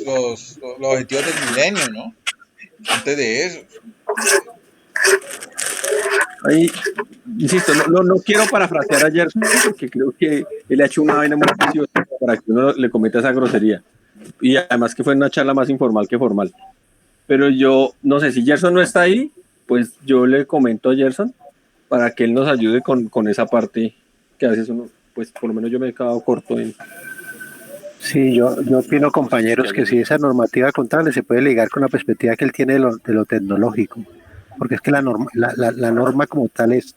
objetivos del milenio, ¿no? Antes de eso. Ahí, insisto, no quiero parafrasear a Gerson porque creo que él ha hecho una vaina muy preciosa para que uno le cometa esa grosería. Y además que fue una charla más informal que formal. Pero yo no sé si Gerson no está ahí, pues yo le comento a Gerson para que él nos ayude con esa parte que a veces uno, pues por lo menos yo me he quedado corto en. Sí, yo opino, compañeros, que si esa normativa contable se puede ligar con la perspectiva que él tiene de lo tecnológico, porque es que la norma como tal es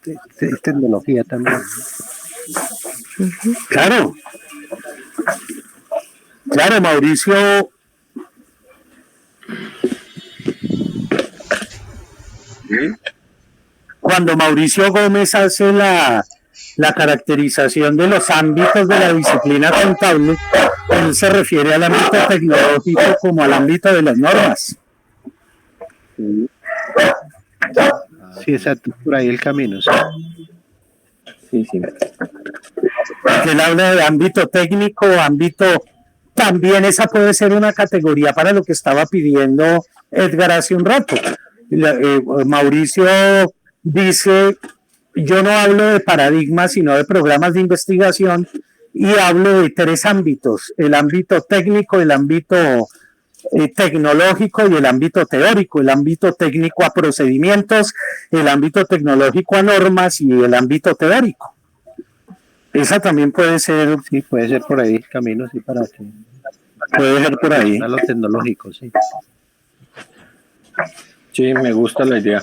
tecnología también. Claro. Claro, Mauricio. Cuando Mauricio Gómez hace la caracterización de los ámbitos de la disciplina contable, él se refiere al ámbito tecnológico como al ámbito de las normas. Sí, exacto, por ahí el camino. Sí. Él habla de ámbito técnico, ámbito. También esa puede ser una categoría para lo que estaba pidiendo Edgar hace un rato. Mauricio dice, yo no hablo de paradigmas, sino de programas de investigación y hablo de 3 ámbitos, el ámbito técnico, el ámbito tecnológico y el ámbito teórico, el ámbito técnico a procedimientos, el ámbito tecnológico a normas y el ámbito teórico. Esa también puede ser. Sí, puede ser por ahí el camino, sí, para que. Puede ser por ahí. A lo tecnológico, sí. Sí, me gusta la idea.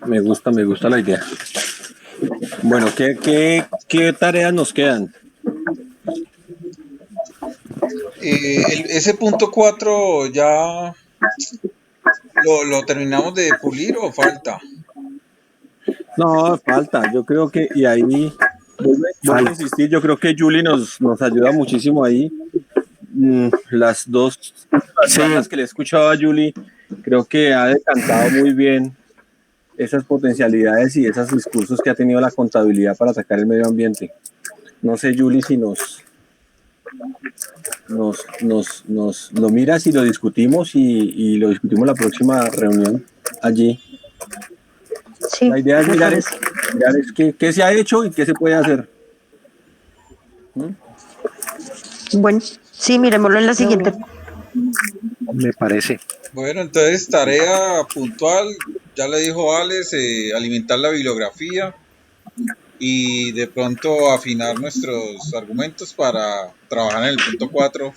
Me gusta la idea. Bueno, ¿qué tareas nos quedan? Ese punto 4 ya lo terminamos de pulir o falta. No, falta. Yo creo que, y ahí voy a insistir, yo creo que Julie nos ayuda muchísimo ahí. Las dos charlas que le he escuchado a Julie, creo que ha decantado muy bien esas potencialidades y esos discursos que ha tenido la contabilidad para atacar el medio ambiente. No sé, Juli, si nos lo miras y lo discutimos y lo discutimos la próxima reunión allí. Sí, La idea es me mirar, parece. qué se ha hecho y qué se puede hacer. Bueno, sí, miremoslo en la siguiente. Me parece. Bueno, entonces tarea puntual, ya le dijo Alex, alimentar la bibliografía y de pronto afinar nuestros argumentos para trabajar en el punto 4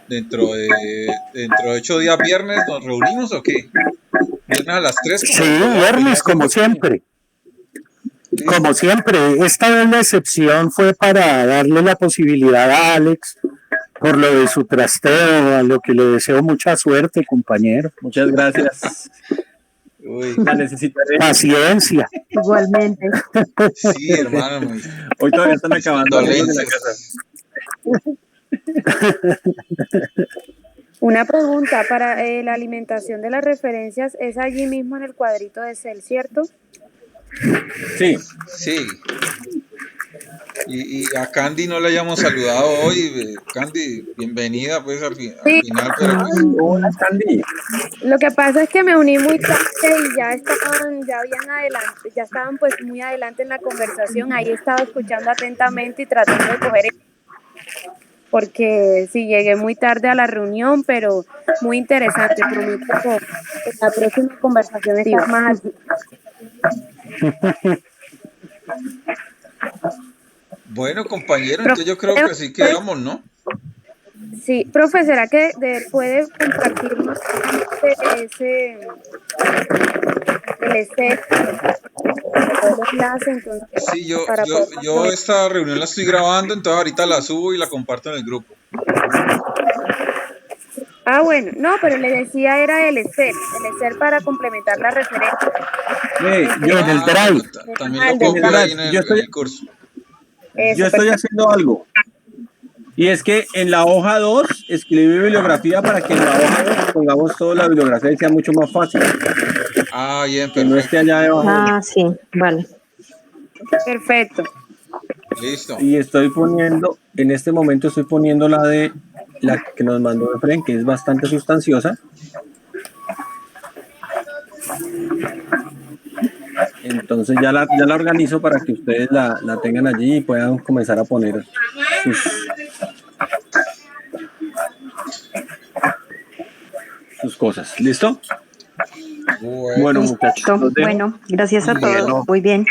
dentro de 8 días, viernes, ¿nos reunimos o qué? Viernes a las 3 Sí, como venía viernes, haciendo como el fin. siempre. Listo. Como siempre, esta vez la excepción fue para darle la posibilidad a Alex por lo de su trasteo, a lo que le deseo mucha suerte, compañero. Muchas gracias. Uy, La necesitaré. Paciencia. Igualmente. sí, hermano, Hoy todavía están acabando algunos de la condolencias. casa. Una pregunta para la alimentación de las referencias es allí mismo en el cuadrito de Excel, ¿cierto? Sí. Sí. Y a Candy no le hayamos saludado hoy. Candy, bienvenida pues al final, pero pues, Hola, Candy. Lo que pasa es que me uní muy tarde y ya estaban pues muy adelante en la conversación. Ahí estaba escuchando atentamente y tratando de coger porque sí llegué muy tarde a la reunión, pero muy interesante. Prometo que la próxima conversación está más allí. bueno, compañero, entonces yo creo que así quedamos, ¿no? Sí, profe, ¿será que puede compartirnos el Excel? Entonces, Sí, yo esta reunión la estoy grabando, entonces ahorita la subo y la comparto en el grupo. Ah, bueno, no, pero le decía era el Excel para complementar la referencia. Yo en el Drive. También lo copio ahí en el curso. Yo estoy haciendo algo. Y es que en la hoja 2 escribí bibliografía para que en la hoja 2 pongamos toda la bibliografía y sea mucho más fácil. Ah, bien, que no esté allá debajo. Ah, sí, vale. Perfecto. Listo. Y estoy poniendo, en este momento estoy poniendo la que nos mandó Efren, que es bastante sustanciosa. Entonces ya la organizo para que ustedes la tengan allí y puedan comenzar a poner sus cosas. ¿Listo? Bueno, muchachos. Bueno, gracias a todos. Muy bien.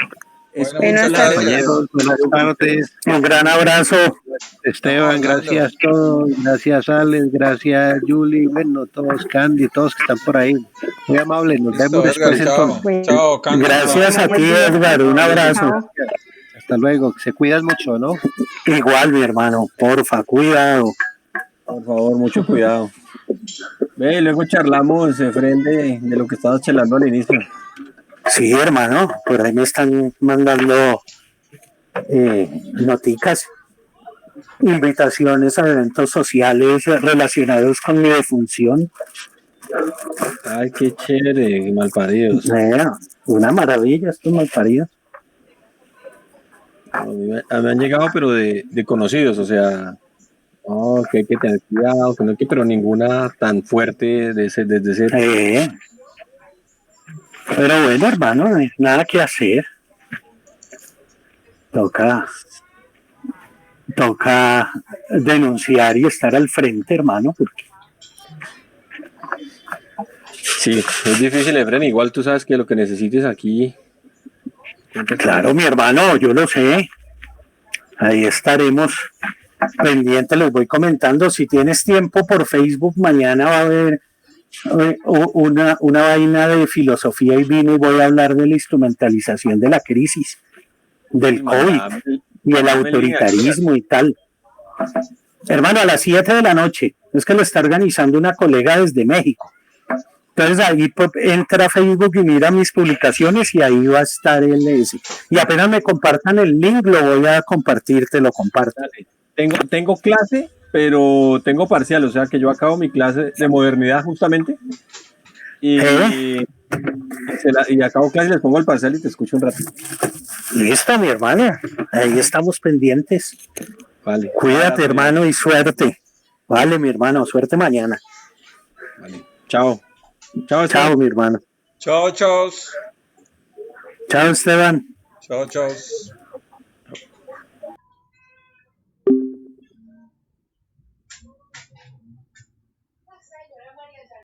Muchas gracias. Buenas tardes. Un gran abrazo. Esteban, gracias a todos. Gracias, Alex. Gracias, Julie. Bueno, todos, Candy, todos que están por ahí. Muy amables. Nos Listo, vemos Edgar, después chao. entonces. Chao, Candy. Gracias a ti, Edgar. Un abrazo. Hasta luego. Se cuidan mucho, ¿no? Igual, mi hermano. Porfa, cuidado. Por favor, mucho cuidado. Ve, luego charlamos, Efren, de lo que estabas charlando al inicio. Sí, hermano, por ahí me están mandando noticas, invitaciones a eventos sociales relacionados con mi defunción. Ay, qué chévere, malparidos. Una maravilla estos malparidos. A mí me han llegado, pero de conocidos, o sea, no, que hay que tener cuidado, que no hay que, pero ninguna tan fuerte desde ese. Pero bueno, hermano, nada que hacer. Toca denunciar y estar al frente, hermano, porque sí, es difícil, Efren. Igual tú sabes que lo que necesites aquí. Claro, mi hermano, yo lo sé. Ahí estaremos pendientes, les voy comentando. Si tienes tiempo por Facebook, mañana va a haber una vaina de filosofía y vino y voy a hablar de la instrumentalización de la crisis, del COVID y el autoritarismo y tal. Hermano, a las 7 de la noche, es que lo está organizando una colega desde México. Entonces ahí entra a Facebook y mira mis publicaciones y ahí va a estar el ese. Y apenas me compartan el link, lo voy a compartir, te lo comparto. Tengo clase, pero tengo parcial, o sea que yo acabo mi clase de modernidad justamente. Y Y acabo clase, les pongo el parcial y te escucho un ratito. Listo, mi hermano. Ahí estamos pendientes. Vale. Cuídate, hermano, y suerte. Vale, mi hermano, suerte mañana. Vale. Chao. Chao, Chao, mi hermano. Chao, chao. Chao, Esteban. Chao, chao.